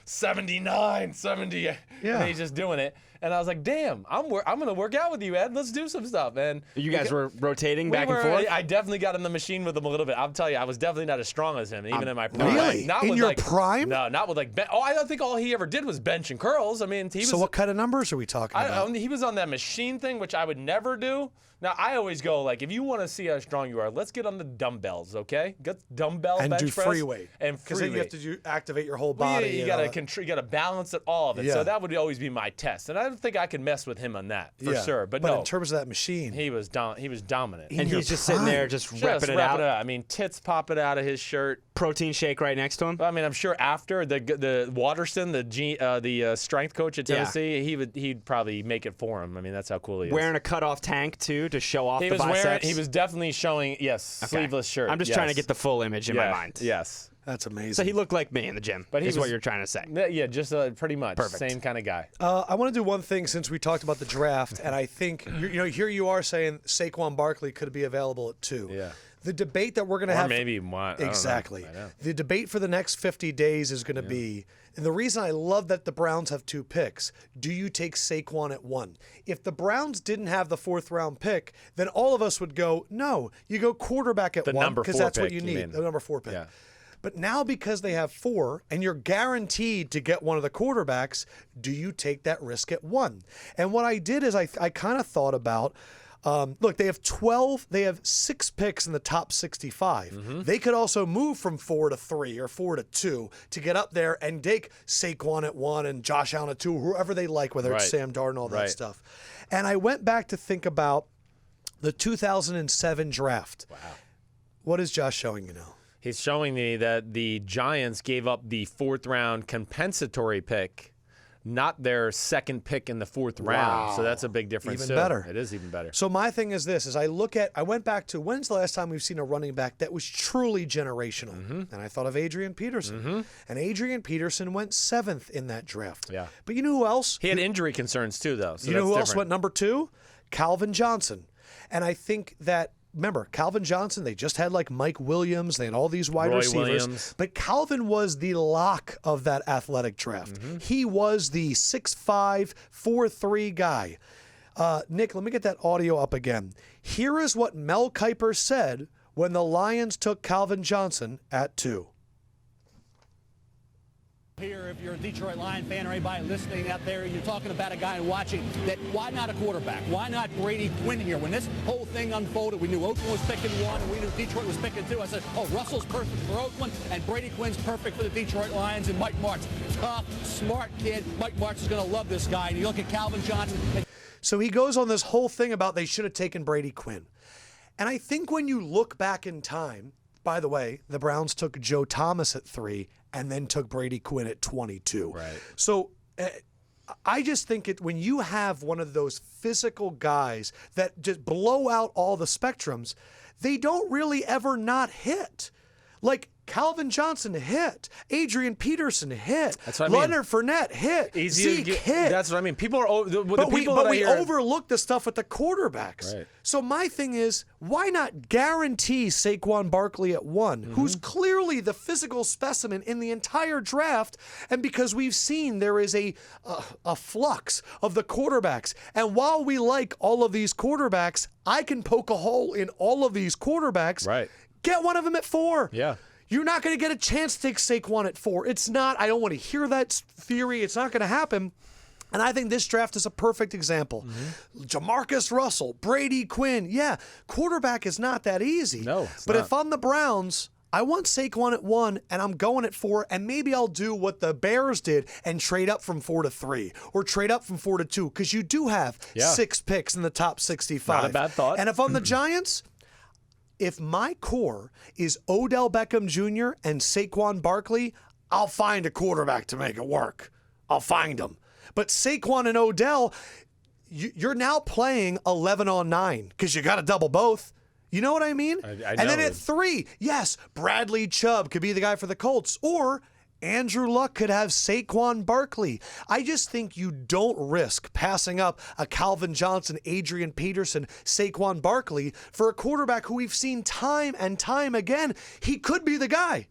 79, 70. Yeah. And he's just doing it. And I was like, damn, I'm going to work out with you, Ed. Let's do some stuff, man. You guys were rotating back and forth? I definitely got in the machine with him a little bit. I'll tell you, I was definitely not as strong as him, even in my prime. Really? Not In with your like, prime? No, not with like I don't think all he ever did was bench and curls. I mean, he was. So what kind of numbers are we talking about? He was on that machine thing, which I would never do. Now, I always go, like, if you want to see how strong you are, let's get on the dumbbells, okay? Get dumbbell And bench do press. free weight. And Because free then you have weight. to activate your whole Well, body. yeah, you gotta balance it, all of it. Yeah. So that would always be my test, and I don't think I could mess with him on that for sure. But no, in terms of that machine, he was dominant. And he's just sitting there just Just repping it out. I mean, tits popping out of his shirt. Protein shake right next to him. I mean, I'm sure after the Watterson, the strength coach at Tennessee, he'd probably make it for him. I mean, that's how cool he is. Wearing a cutoff tank too to show off the biceps. He was definitely showing sleeveless shirt. I'm just trying to get the full image in my mind. Yes. that's amazing. So he looked like me in the gym. But he is was- what you're trying to say. Yeah, just pretty much Perfect. same kind of guy. I want to do one thing since we talked about the draft, and I think here you are saying Saquon Barkley could be available at 2. Yeah. The debate that we're going to Or have maybe one. I don't know. exactly. I know. The debate for the next 50 days is going to be, and the reason I love that the Browns have 2 picks. Do you take Saquon at 1? If the Browns didn't have the 4th round pick, then all of us would go, no, you go quarterback at The 1 number because 4 that's what pick, you you need. mean. The number 4 pick. Yeah. But now because they have 4 and you're guaranteed to get one of the quarterbacks, do you take that risk at 1? And what I did is I kind of thought about Look, they have 6 picks in the top 65. They could also move from 4 to 3 or 4 to 2 to get up there and take Saquon at 1 and Josh Allen at 2, whoever they like, whether it's Sam Darnold, all that stuff. And I went back to think about the 2007 draft. Wow. What is Josh showing you now? He's showing me that the Giants gave up the 4th round compensatory pick, not their 2nd pick in the 4th round. So that's a big difference. Even better. It is even better. So my thing is this, I went back to when's the last time we've seen a running back that was truly generational? And I thought of Adrian Peterson. And Adrian Peterson went 7th in that draft. Yeah. But you know who else? He had injury concerns too, though. So you know that's who else different. went number 2? Calvin Johnson. And I think that, remember, Calvin Johnson, they just had like Mike Williams. They had all these wide Roy receivers. Williams. But Calvin was the lock of that athletic draft. He was the 6'5", 4'3" guy. Nick, let me get that audio up again. Here is what Mel Kiper said when the Lions took Calvin Johnson at 2. Here, if you're a Detroit Lion fan or anybody listening out there, you're talking about a guy and watching that. Why not a quarterback? Why not Brady Quinn here? When this whole thing unfolded, we knew Oakland was picking 1 and we knew Detroit was picking 2. I said, oh, Russell's perfect for Oakland and Brady Quinn's perfect for the Detroit Lions. And Mike Martz, tough, smart kid. Mike Martz is going to love this guy. And you look at Calvin Johnson. So he goes on this whole thing about they should have taken Brady Quinn. And I think when you look back in time, by the way, the Browns took Joe Thomas at 3 and then took Brady Quinn at 22. Right. So I just think when you have one of those physical guys that just blow out all the spectrums, they don't really ever not hit. Like Calvin Johnson hit. Adrian Peterson hit. That's what I mean. Leonard Fournette hit. Easy Zeke hit. That's what I mean. People are But we overlook the stuff with the quarterbacks. Right. So my thing is, why not guarantee Saquon Barkley at 1, who's clearly the physical specimen in the entire draft, and because we've seen there is a flux of the quarterbacks. And while we like all of these quarterbacks, I can poke a hole in all of these quarterbacks. Right. Get one of them at 4. Yeah. You're not going to get a chance to take Saquon at 4. It's not. I don't want to hear that theory. It's not going to happen. And I think this draft is a perfect example. Jamarcus Russell, Brady Quinn. Yeah, quarterback is not that easy. No, it's but not. if I'm the Browns, I want Saquon at 1, and I'm going at 4, and maybe I'll do what the Bears did and trade up from 4 to 3 or trade up from 4 to 2, because you do have 6 picks in the top 65. Not a bad thought. And if I'm the Giants, if my core is Odell Beckham Jr. and Saquon Barkley, I'll find a quarterback to make it work. I'll find them. But Saquon and Odell, you're now playing 11 on 9 because you got to double both. You know what I mean? I and then know. at 3, yes, Bradley Chubb could be the guy for the Colts, or Andrew Luck could have Saquon Barkley. I just think you don't risk passing up a Calvin Johnson, Adrian Peterson, Saquon Barkley for a quarterback who we've seen time and time again. He could be the guy,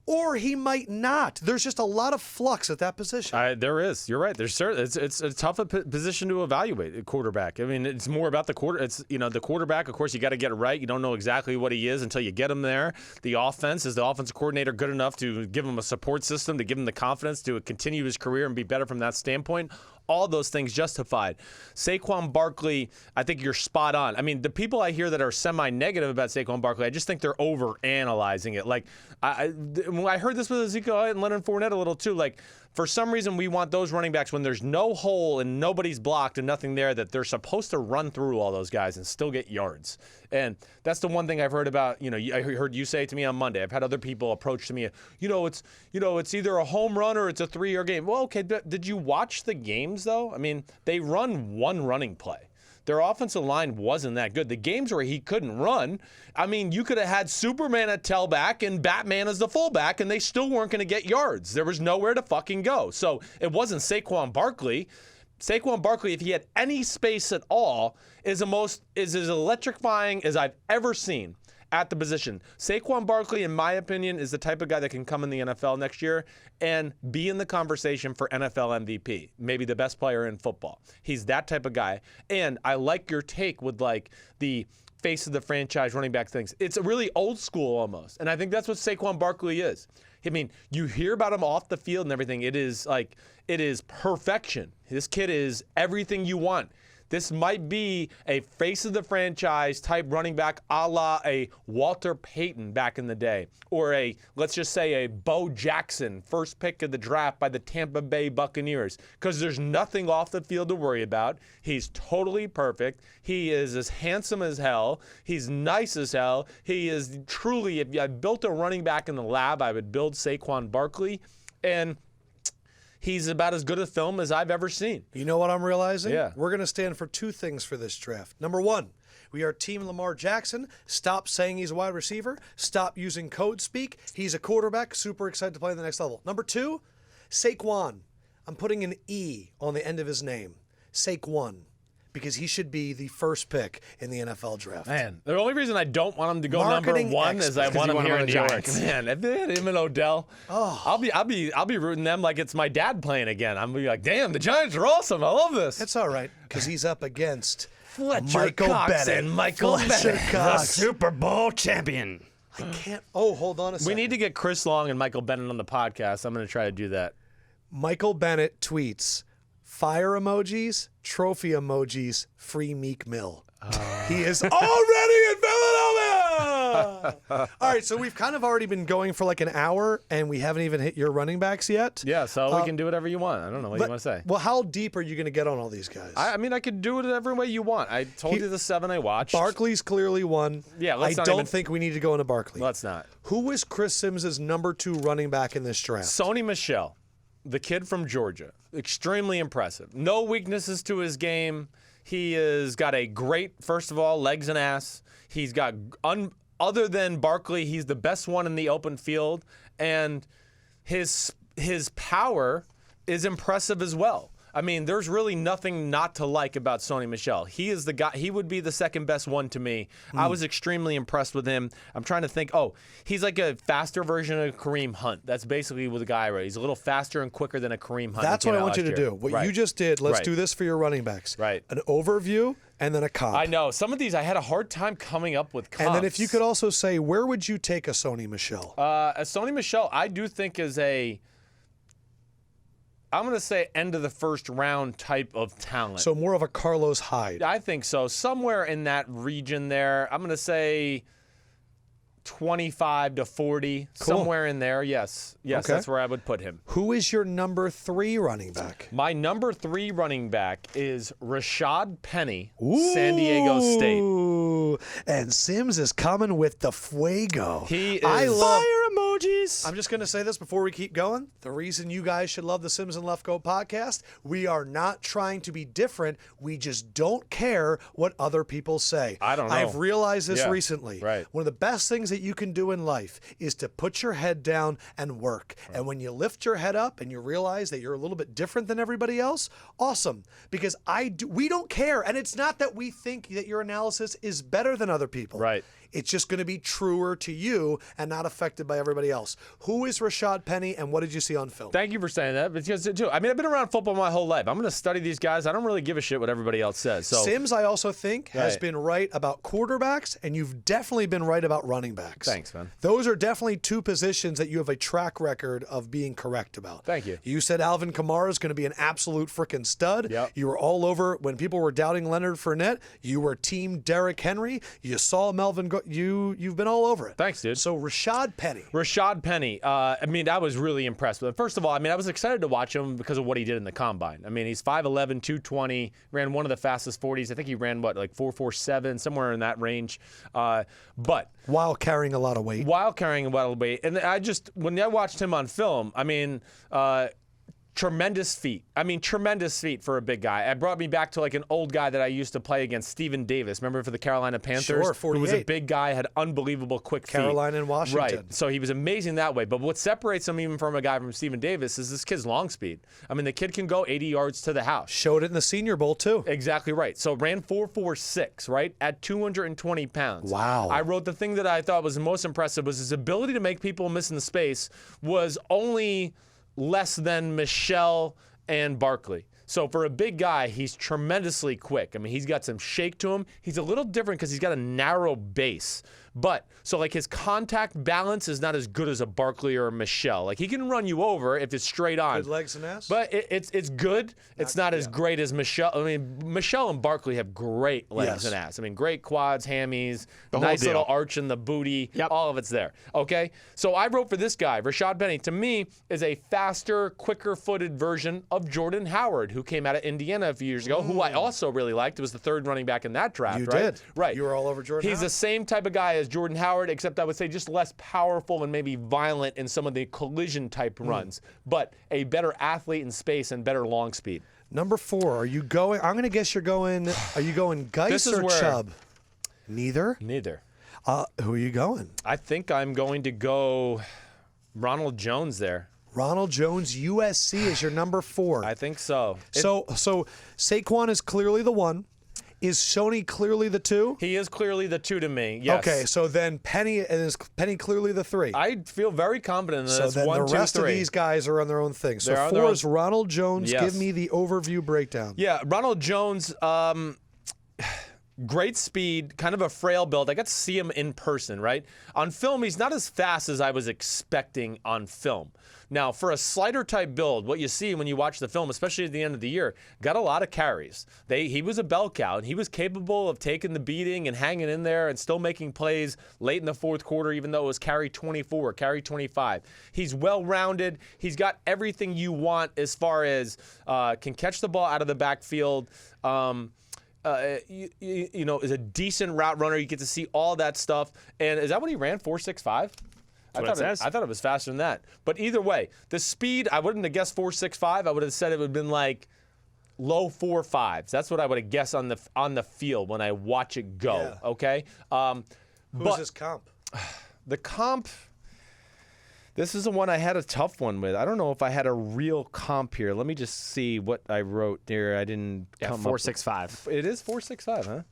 or he might not. There's just a lot of flux at that position. There is. You're right. There's it's a tough position to evaluate a quarterback. I mean, it's more about the the quarterback. Of course, you got to get it right. You don't know exactly what he is until you get him there. The offense, is the offensive coordinator good enough to give him a support system, to give him the confidence to continue his career and be better from that standpoint? All those things justified. Saquon Barkley, I think you're spot on. I mean, the people I hear that are semi-negative about Saquon Barkley, I just think they're over-analyzing it. Like, when I heard this with Ezekiel and Leonard Fournette a little too, like, for some reason we want those running backs when there's no hole and nobody's blocked and nothing there, that they're supposed to run through all those guys and still get yards. And that's the one thing I've heard about, I heard you say to me on Monday. I've had other people approach to me, it's either a home run or it's a 3-year game. Well, okay, did you watch the games though? I mean, they run one running play. Their offensive line wasn't that good. The games where he couldn't run, I mean, you could have had Superman at tailback and Batman as the fullback, and they still weren't going to get yards. There was nowhere to fucking go. So it wasn't Saquon Barkley. Saquon Barkley, if he had any space at all, is as electrifying as I've ever seen at the position. Saquon Barkley, in my opinion, is the type of guy that can come in the NFL next year and be in the conversation for NFL MVP, maybe the best player in football. He's that type of guy. And I like your take with like the face of the franchise running back things. It's a really old school almost. And I think that's what Saquon Barkley is. I mean, you hear about him off the field and everything. It is perfection. This kid is everything you want. This might be a face of the franchise type running back a la a Walter Payton back in the day, or let's just say a Bo Jackson, first pick of the draft by the Tampa Bay Buccaneers, because there's nothing off the field to worry about. He's totally perfect. He is as handsome as hell. He's nice as hell. He is truly, if I built a running back in the lab, I would build Saquon Barkley, and he's about as good a film as I've ever seen. You know what I'm realizing? Yeah. We're going to stand for two things for this draft. Number one, we are Team Lamar Jackson. Stop saying he's a wide receiver. Stop using code speak. He's a quarterback. Super excited to play at the next level. Number two, Saquon. I'm putting an E on the end of his name. Saquon. Because he should be the first pick in the NFL draft. Man, the only reason I don't want him to go Marketing number one is I expert. want him here in New York. Giants. Man, if they had him and Odell, I'll be rooting them like it's my dad playing again. I'm gonna be like, damn, the Giants are awesome. I love this. That's all right, because he's up against Fletcher Michael Cox Bennett. and Michael Fletcher Bennett. The Cox. Super Bowl champion. I can't. Oh, hold on a second. We need to get Chris Long and Michael Bennett on the podcast. I'm going to try to do that. Michael Bennett tweets, fire emojis, trophy emojis, free Meek Mill. He is already in Philadelphia! All right, so we've kind of already been going for like an hour, and we haven't even hit your running backs yet. Yeah, so we can do whatever you want. I don't know what you want to say. Well, how deep are you going to get on all these guys? I mean, I could do it every way you want. I told you the 7 I watched. Barkley's clearly one. Yeah, I let's not don't even- think we need to go into Barkley. Let's not. Who was Chris Sims' number 2 running back in this draft? Sony Michel, the kid from Georgia, extremely impressive. No weaknesses to his game. He has got a great, first of all, legs and ass. He's got, other than Barkley, he's the best one in the open field, and his power is impressive as well. I mean, there's really nothing not to like about Sony Michel. He is the guy. He would be the second best one to me. I was extremely impressed with him. I'm trying to think. Oh, he's like a faster version of Kareem Hunt. That's basically what the guy right. He's a little faster and quicker than a Kareem Hunt. That's what I want you to do. What you just did, let's Right. do this for your running backs. Right. An overview and then a comp. I know. Some of these I had a hard time coming up with comps. And then if you could also say, where would you take a Sony Michel? A Sony Michel, I do think is I'm going to say end of the first round type of talent. So more of a Carlos Hyde. I think so. Somewhere in that region there. I'm going to say 25 to 40. Cool. Somewhere in there. Yes. Yes, Okay. that's where I would put him. Who is your number 3 running back? My number 3 running back is Rashaad Penny, San Diego State. Ooh, and Sims is coming with the fuego. He is I love. Fire emojis. I'm just going to say this before we keep going. The reason you guys should love the Sims and Lefkoe podcast, we are not trying to be different. We just don't care what other people say. I don't know. I've realized this Yeah, recently. right. One of the best things that you can do in life is to put your head down and work. Right. And when you lift your head up and you realize that you're a little bit different than everybody else, awesome. Because we don't care. And it's not that we think that your analysis is better than other people. Right. It's just going to be truer to you and not affected by everybody else. Who is Rashaad Penny, and what did you see on film? Thank you for saying that. Because too, I mean, I've been around football my whole life. I'm going to study these guys. I don't really give a shit what everybody else says. So Sims, I also think, has Right. been right about quarterbacks, and you've definitely been right about running backs. Thanks, man. Those are definitely 2 positions that you have a track record of being correct about. Thank you. You said Alvin Kamara is going to be an absolute freaking stud. Yep. You were all over when people were doubting Leonard Fournette. You were team Derrick Henry. You saw Melvin. You've been all over it. Thanks, dude. So Rashaad Penny. Rashaad Penny, I mean, I was really impressed with him. First of all, I mean, I was excited to watch him because of what he did in the combine. I mean, he's 5'11", 220, ran one of the fastest 40s. I think he ran, like 4.47, somewhere in that range. But While carrying a lot of weight. while carrying a lot of weight, and when I watched him on film, I mean, tremendous feet. I mean, tremendous feet for a big guy. It brought me back to like an old guy that I used to play against, Stephen Davis. Remember for the Carolina Panthers? Sure, 48. Who was a big guy, had unbelievable quick feet. Carolina and Washington. Right. So he was amazing that way. But what separates him even from a guy from Stephen Davis is this kid's long speed. I mean, the kid can go 80 yards to the house. Showed it in the Senior Bowl, too. Exactly right. So ran 4.46, right, at 220 pounds. Wow. I wrote the thing that I thought was the most impressive was his ability to make people miss in the space was only less than Michel and Barkley. So for a big guy, he's tremendously quick. I mean, he's got some shake to him. He's a little different because he's got a narrow base. But so like his contact balance is not as good as a Barkley or a Michel. Like he can run you over if it's straight on. Good legs and ass. But it's good. It's not as great as Michel. I mean, Michel and Barkley have great legs and ass. I mean, great quads, hammies, nice little arch in the booty. Yep. All of it's there. Okay? So I wrote for this guy, Rashaad Penny, to me, is a faster, quicker-footed version of Jordan Howard, who came out of Indiana a few years ago, who I also really liked. It was the third running back in that draft, You right? did. Right. You were all over Jordan He's Howard. the same type of guy as Jordan Howard, except I would say just less powerful and maybe violent in some of the collision-type runs, but a better athlete in space and better long speed. Number 4, are you going? I'm going to guess you're going. Are you going Guice This is or where- Chubb? Neither. Neither. Who are you going? I think I'm going to go Ronald Jones there. Ronald Jones, USC is your number 4. I think so. So Saquon is clearly the 1. Is Sony clearly the 2? He is clearly the 2 to me. Yes. Okay, so then is Penny clearly the 3? I feel very confident in So this. then 1, the 2, rest 3. of these guys are on their own thing. So They're on their 4 own- is Ronald Jones. Yes. Give me the overview breakdown. Yeah, Ronald Jones, great speed, kind of a frail build. I got to see him in person, right? On film, he's not as fast as I was expecting on film. Now, for a slider type build, what you see when you watch the film, especially at the end of the year, got a lot of carries. He was a bell cow, and he was capable of taking the beating and hanging in there and still making plays late in the fourth quarter, even though it was carry 24, carry 25. He's well-rounded. He's got everything you want as far as can catch the ball out of the backfield. You know, is a decent route runner. You get to see all that stuff. And is that what he ran, 4.65? what it says. I thought it was faster than that. But either way, the speed, I wouldn't have guessed 4.65. I would have said it would have been like low 4.5s. That's what I would have guessed on the field when I watch it go. Yeah. Okay. Who's his comp? The comp. This is the one I had a tough one with. I don't know if I had a real comp here. Let me just see what I wrote there. I didn't come up with- 4.65. It is 4.65,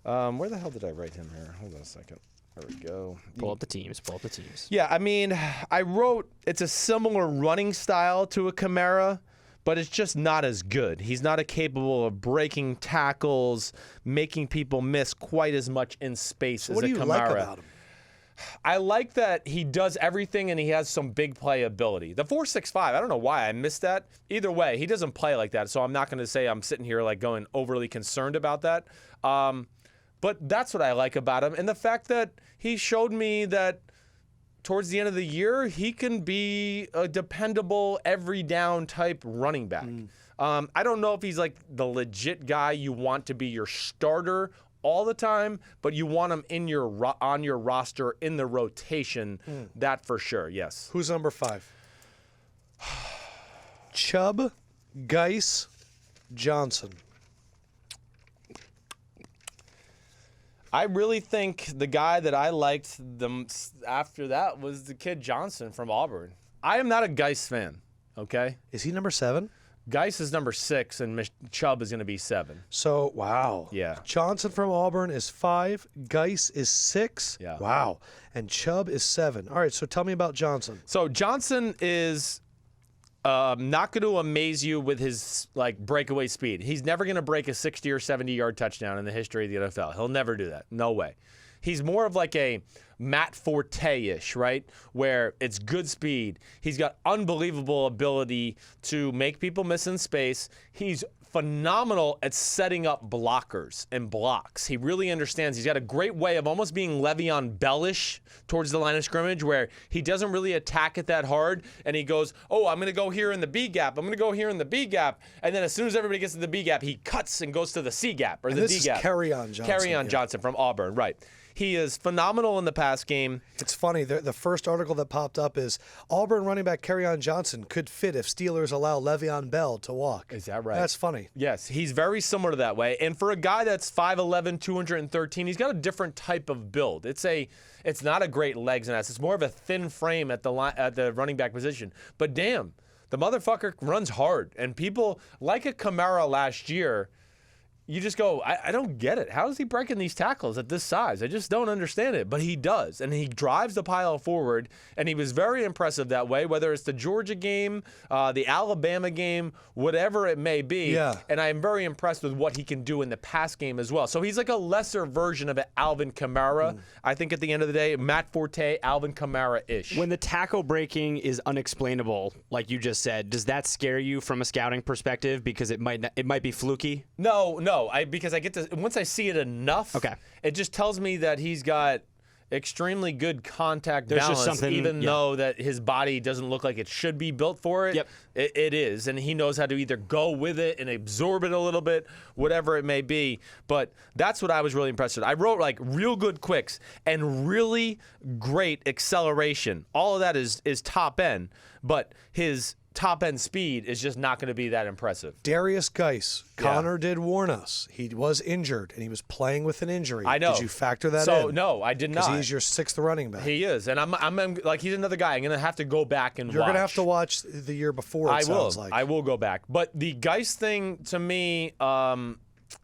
huh? Where the hell did I write him here? Hold on a second. There we go. Pull up the teams. Pull up the teams. Yeah, I mean, I wrote it's a similar running style to a Kamara, but it's just not as good. He's not capable of breaking tackles, making people miss quite as much in space as What a do you Kamara. like about him? I like that he does everything and he has some big play ability. The 4.65, I don't know why I missed that. Either way, he doesn't play like that, so I'm not going to say I'm sitting here like going overly concerned about that. But that's what I like about him. And the fact that he showed me that towards the end of the year, he can be a dependable, every down type running back. I don't know if he's like the legit guy you want to be your starter all the time, but you want him in on your roster in the rotation. That for sure, yes. Who's number 5? Chubb, Guice, Johnson. I really think the guy that I liked after that was the kid Johnson from Auburn. I am not a Guice fan, okay? Is he number 7? Guice is number 6, and Chubb is going to be 7. So, wow. Yeah. Johnson from Auburn is 5. Guice is 6. Yeah. Wow. And Chubb is 7. All right, so tell me about Johnson. So Johnson is not going to amaze you with his like breakaway speed. He's never going to break a 60 or 70-yard touchdown in the history of the NFL. He'll never do that. No way. He's more of like a Matt Forte-ish, right? Where it's good speed. He's got unbelievable ability to make people miss in space. He's phenomenal at setting up blockers and blocks. He really understands. He's got a great way of almost being LeVeon Bell-ish towards the line of scrimmage where he doesn't really attack it that hard and he goes, oh, I'm going to go here in the B gap. I'm going to go here in the B gap. And then as soon as everybody gets to the B gap, he cuts and goes to the C gap or And the this D is gap. Kerryon Johnson. Kerryon Johnson from Auburn, right. He is phenomenal in the pass game. It's funny. The first article that popped up is Auburn running back Kerryon Johnson could fit if Steelers allow LeVeon Bell to walk. Is that right? That's funny. Yes, he's very similar to that way. And for a guy that's 5'11", 213, he's got a different type of build. It's not a great legs and ass. It's more of a thin frame at the running back position. But damn, the motherfucker runs hard. And people, like a Kamara last year, you just go, I don't get it. How is he breaking these tackles at this size? I just don't understand it. But he does, and he drives the pile forward, and he was very impressive that way, whether it's the Georgia game, the Alabama game, whatever it may be. Yeah. And I am very impressed with what he can do in the pass game as well. So he's like a lesser version of an Alvin Kamara. I think at the end of the day, Matt Forte, Alvin Kamara-ish. When the tackle breaking is unexplainable, like you just said, does that scare you from a scouting perspective because it might be fluky? No, because I get to once I see it enough, it just tells me that he's got extremely good contact There's balance, just something, even though that his body doesn't look like it should be built for it. Yep. It is, and he knows how to either go with it and absorb it a little bit, whatever it may be. But that's what I was really impressed with. I wrote like real good quicks and really great acceleration. All of that is top end, but his top end speed is just not going to be that impressive. Derrius Guice. Connor did warn us. He was injured, and he was playing with an injury. I know. Did you factor that in? So, no, I did not. Because he's your 6th running back. He is, and I'm like, he's another guy. I'm going to have to go back and You're watch. going to have to watch the year before, it sounds like. I will go back. But the Guice thing, to me,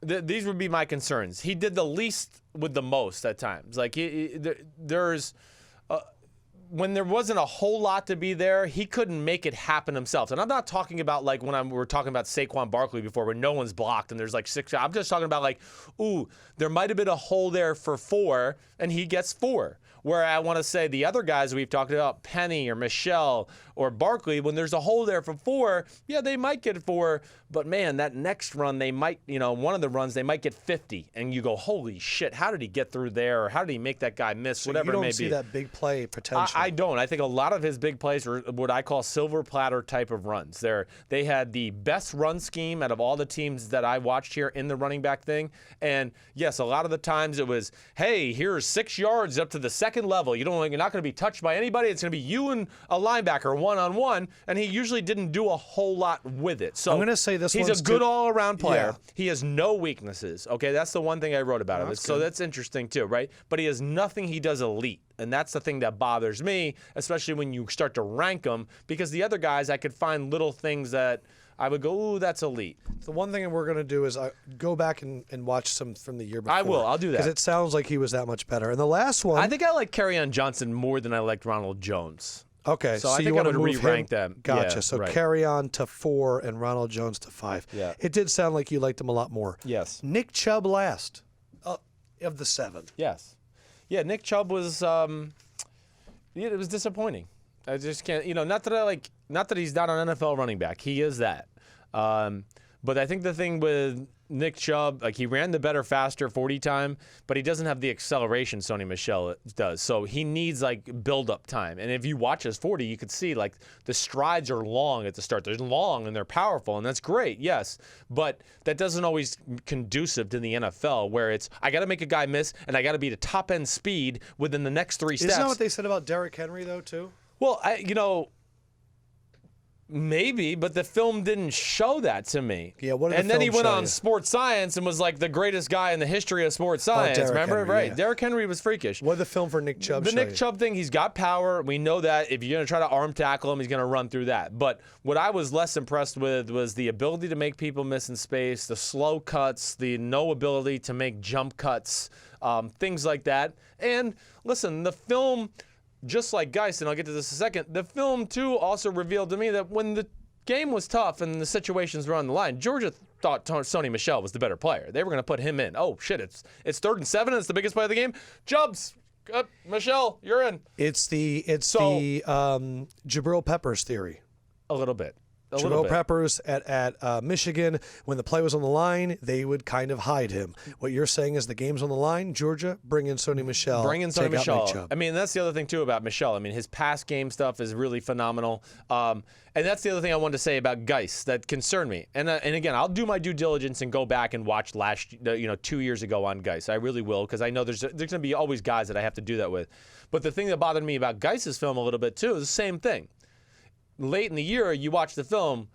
these would be my concerns. He did the least with the most at times. Like, there's... when there wasn't a whole lot to be there, he couldn't make it happen himself. And I'm not talking about like when we were talking about Saquon Barkley before, where no one's blocked and there's like 6. I'm just talking about like, there might have been a hole there for 4, and he gets 4. Where I want to say the other guys we've talked about, Penny or Michel or Barkley, when there's a hole there for 4, yeah, they might get 4. But man, that next run, they might, one of the runs, they might get 50. And you go, holy shit, how did he get through there? Or how did he make that guy miss? So whatever it may be. you don't see that big play potential. I don't. I think a lot of his big plays were what I call silver platter type of runs. They had the best run scheme out of all the teams that I watched here in the running back thing. And yes, a lot of the times it was, hey, here's 6 yards up to the second level. You're not going to be touched by anybody. It's going to be you and a linebacker one-on-one. And he usually didn't do a whole lot with it. So I'm going to say this he's one's a good all-around player. Yeah. He has no weaknesses. Okay, that's the one thing I wrote about him. That's So good. that's interesting too, right? But he has nothing he does elite. And that's the thing that bothers me, especially when you start to rank them, because the other guys, I could find little things that I would go, ooh, that's elite. The one thing we're going to do is go back and watch some from the year before. I will. I'll do that. Because it sounds like he was that much better. And the last one. I think I like Kerryon Johnson more than I liked Ronald Jones. Okay, So I you think I want would to move re-rank him? them. Gotcha. Yeah, So right. Kerryon to 4 and Ronald Jones to 5. Yeah. It did sound like you liked him a lot more. Yes. Nick Chubb last of the 7. Yes. Yeah, Nick Chubb was it was disappointing. I just can't, not that he's not an NFL running back. He is that. But I think the thing with Nick Chubb, like he ran the better, faster 40 time, but he doesn't have the acceleration Sony Michel does. So he needs like build-up time. And if you watch his 40, you could see like the strides are long at the start. They're long and they're powerful, and that's great, yes. But that doesn't always conducive to the NFL, where it's I got to make a guy miss and I got to be the top-end speed within the next 3 steps. Isn't that what they said about Derrick Henry though too? Well, maybe, but the film didn't show that to me. Yeah, what did the And then he film went show on you? Sports Science and was like the greatest guy in the history of sports science. Derrick Remember? Henry, Right. yeah. Derrick Henry was freakish. What did the film for Nick Chubb The show Nick you? Chubb thing, he's got power. We know that. If you're going to try to arm tackle him, he's going to run through that. But what I was less impressed with was the ability to make people miss in space, the slow cuts, the no ability to make jump cuts, things like that. And listen, the film, just like Guice, and I'll get to this in a second, the film too also revealed to me that when the game was tough and the situations were on the line, Georgia thought Sony Michel was the better player. They were going to put him in. Oh, shit, it's 3rd and 7, and it's the biggest play of the game. Chubbs, Michel, you're in. It's the Jabril Peppers theory. A little bit. Jabril Peppers at Michigan, when the play was on the line, they would kind of hide him. What you're saying is the game's on the line, Georgia, bring in Sony Michel. Bring in Sony take out Nick Michel. Chubb. I mean, that's the other thing, too, about Michel. I mean, his pass game stuff is really phenomenal. And that's the other thing I wanted to say about Guice that concerned me. And again, I'll do my due diligence and go back and watch 2 years ago on Guice. I really will, because I know there's going to be always guys that I have to do that with. But the thing that bothered me about Guice's film a little bit, too, is the same thing. Late in the year, you watch the film,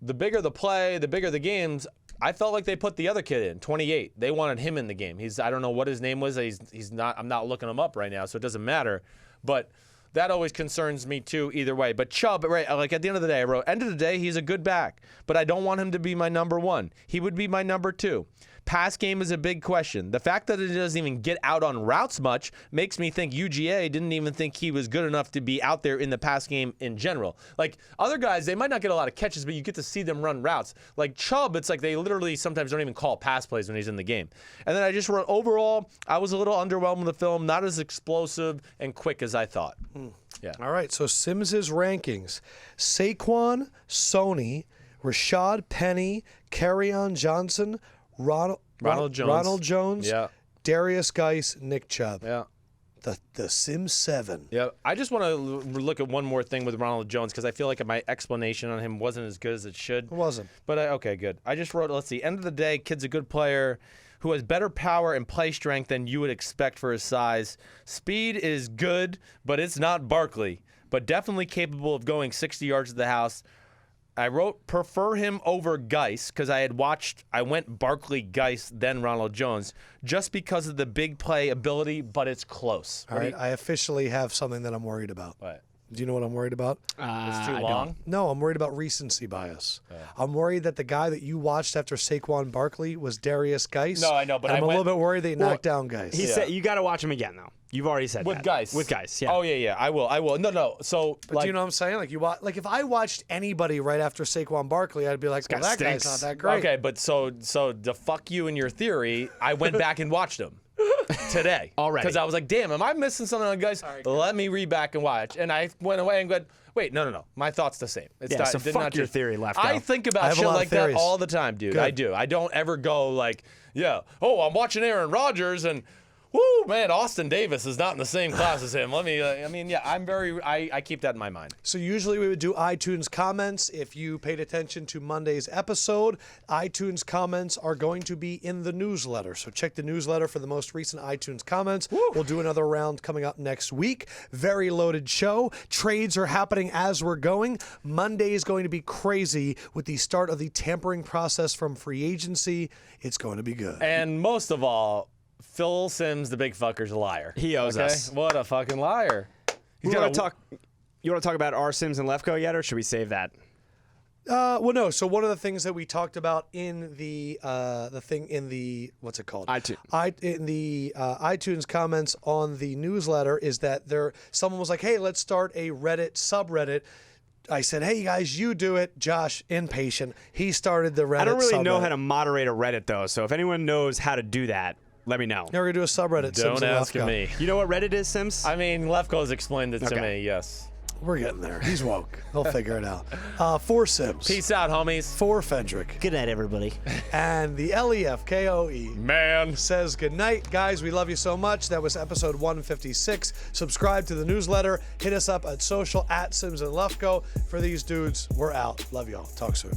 the bigger the play, the bigger the games, I felt like they put the other kid in, 28. They wanted him in the game. I don't know what his name was. He's not. I'm not looking him up right now, so it doesn't matter. But that always concerns me too. Either way, but Chubb, right? Like at the end of the day, I wrote, end of the day, he's a good back, but I don't want him to be my number 1. He would be my number 2. pass game is a big question. The fact that it doesn't even get out on routes much makes me think UGA didn't even think he was good enough to be out there in the pass game in general. Like other guys, they might not get a lot of catches, but you get to see them run routes. Like Chubb, it's like they literally sometimes don't even call pass plays when he's in the game. And then I just wrote, overall, I was a little underwhelmed with the film, not as explosive and quick as I thought. Yeah. All right, so Sims's rankings. Saquon, Sony, Rashaad Penny, Kerryon Johnson, Ronald Jones, Yeah. Derrius Guice, Nick Chubb. Yeah. The Sims 7. Yeah, I just want to look at one more thing with Ronald Jones because I feel like my explanation on him wasn't as good as it should. It wasn't. But okay, good. I just wrote, let's see, end of the day, kid's a good player who has better power and play strength than you would expect for his size. Speed is good, but it's not Barkley, but definitely capable of going 60 yards to the house. I wrote prefer him over Guice because I went Barkley, Guice, then Ronald Jones just because of the big play ability, but it's close. All right, I officially have something that I'm worried about. What? Do you know what I'm worried about? It's too long? No, I'm worried about recency bias. I'm worried that the guy that you watched after Saquon Barkley was Derrius Guice. No, I know, but I'm I a went- little bit worried they knocked down Guice. He said you got to watch him again, though. You've already said With that. Guice. With Guice, yeah. Oh, yeah, I will. No. So, But do you know what I'm saying? Like if I watched anybody right after Saquon Barkley, I'd be like, well, guy that guy's stinks. not that great. Okay, but so to fuck you and your theory, I went back and watched him today. Already. Because I was like, damn, am I missing something on Guys? Let me read back and watch. And I went away and went, wait, no. My thought's the same. It's Yeah, so fuck your theory, Lefkoe. I think I about have a shit lot of like that theories. all the time, dude. Good. I do. I don't ever go like, I'm watching Aaron Rodgers and whoo, man, Austin Davis is not in the same class as him. I keep that in my mind. So usually we would do iTunes comments. If you paid attention to Monday's episode, iTunes comments are going to be in the newsletter. So check the newsletter for the most recent iTunes comments. We'll do another round coming up next week. Very loaded show. Trades are happening as we're going. Monday is going to be crazy with the start of the tampering process from free agency. It's going to be good. And most of all, Sims, the big fucker's a liar. He owes us. What a fucking liar. You want to talk about our Sims and Lefkoe yet, or should we save that? Well, no. So one of the things that we talked about in the thing in the what's it called? iTunes. In the iTunes comments on the newsletter is that someone was like, "Hey, let's start a Reddit subreddit." I said, "Hey guys, you do it." Josh, impatient, he started the Reddit. I don't really know subreddit. how to moderate a Reddit, though, so if anyone knows how to do that, let me know. Now we're gonna do a subreddit. Sims Don't and ask Lefkoe. me. You know what Reddit is, Sims? I mean, Lefkoe's explained it to Okay. me, yes. We're getting there. He's woke. He'll figure it out. For Sims. Peace out, homies. For Fendrick. Good night, everybody. And the Lefkoe Man. says good night. Guys, we love you so much. That was episode 156. Subscribe to the newsletter. Hit us up at social @Sims and Lefkoe. For these dudes, we're out. Love y'all. Talk soon.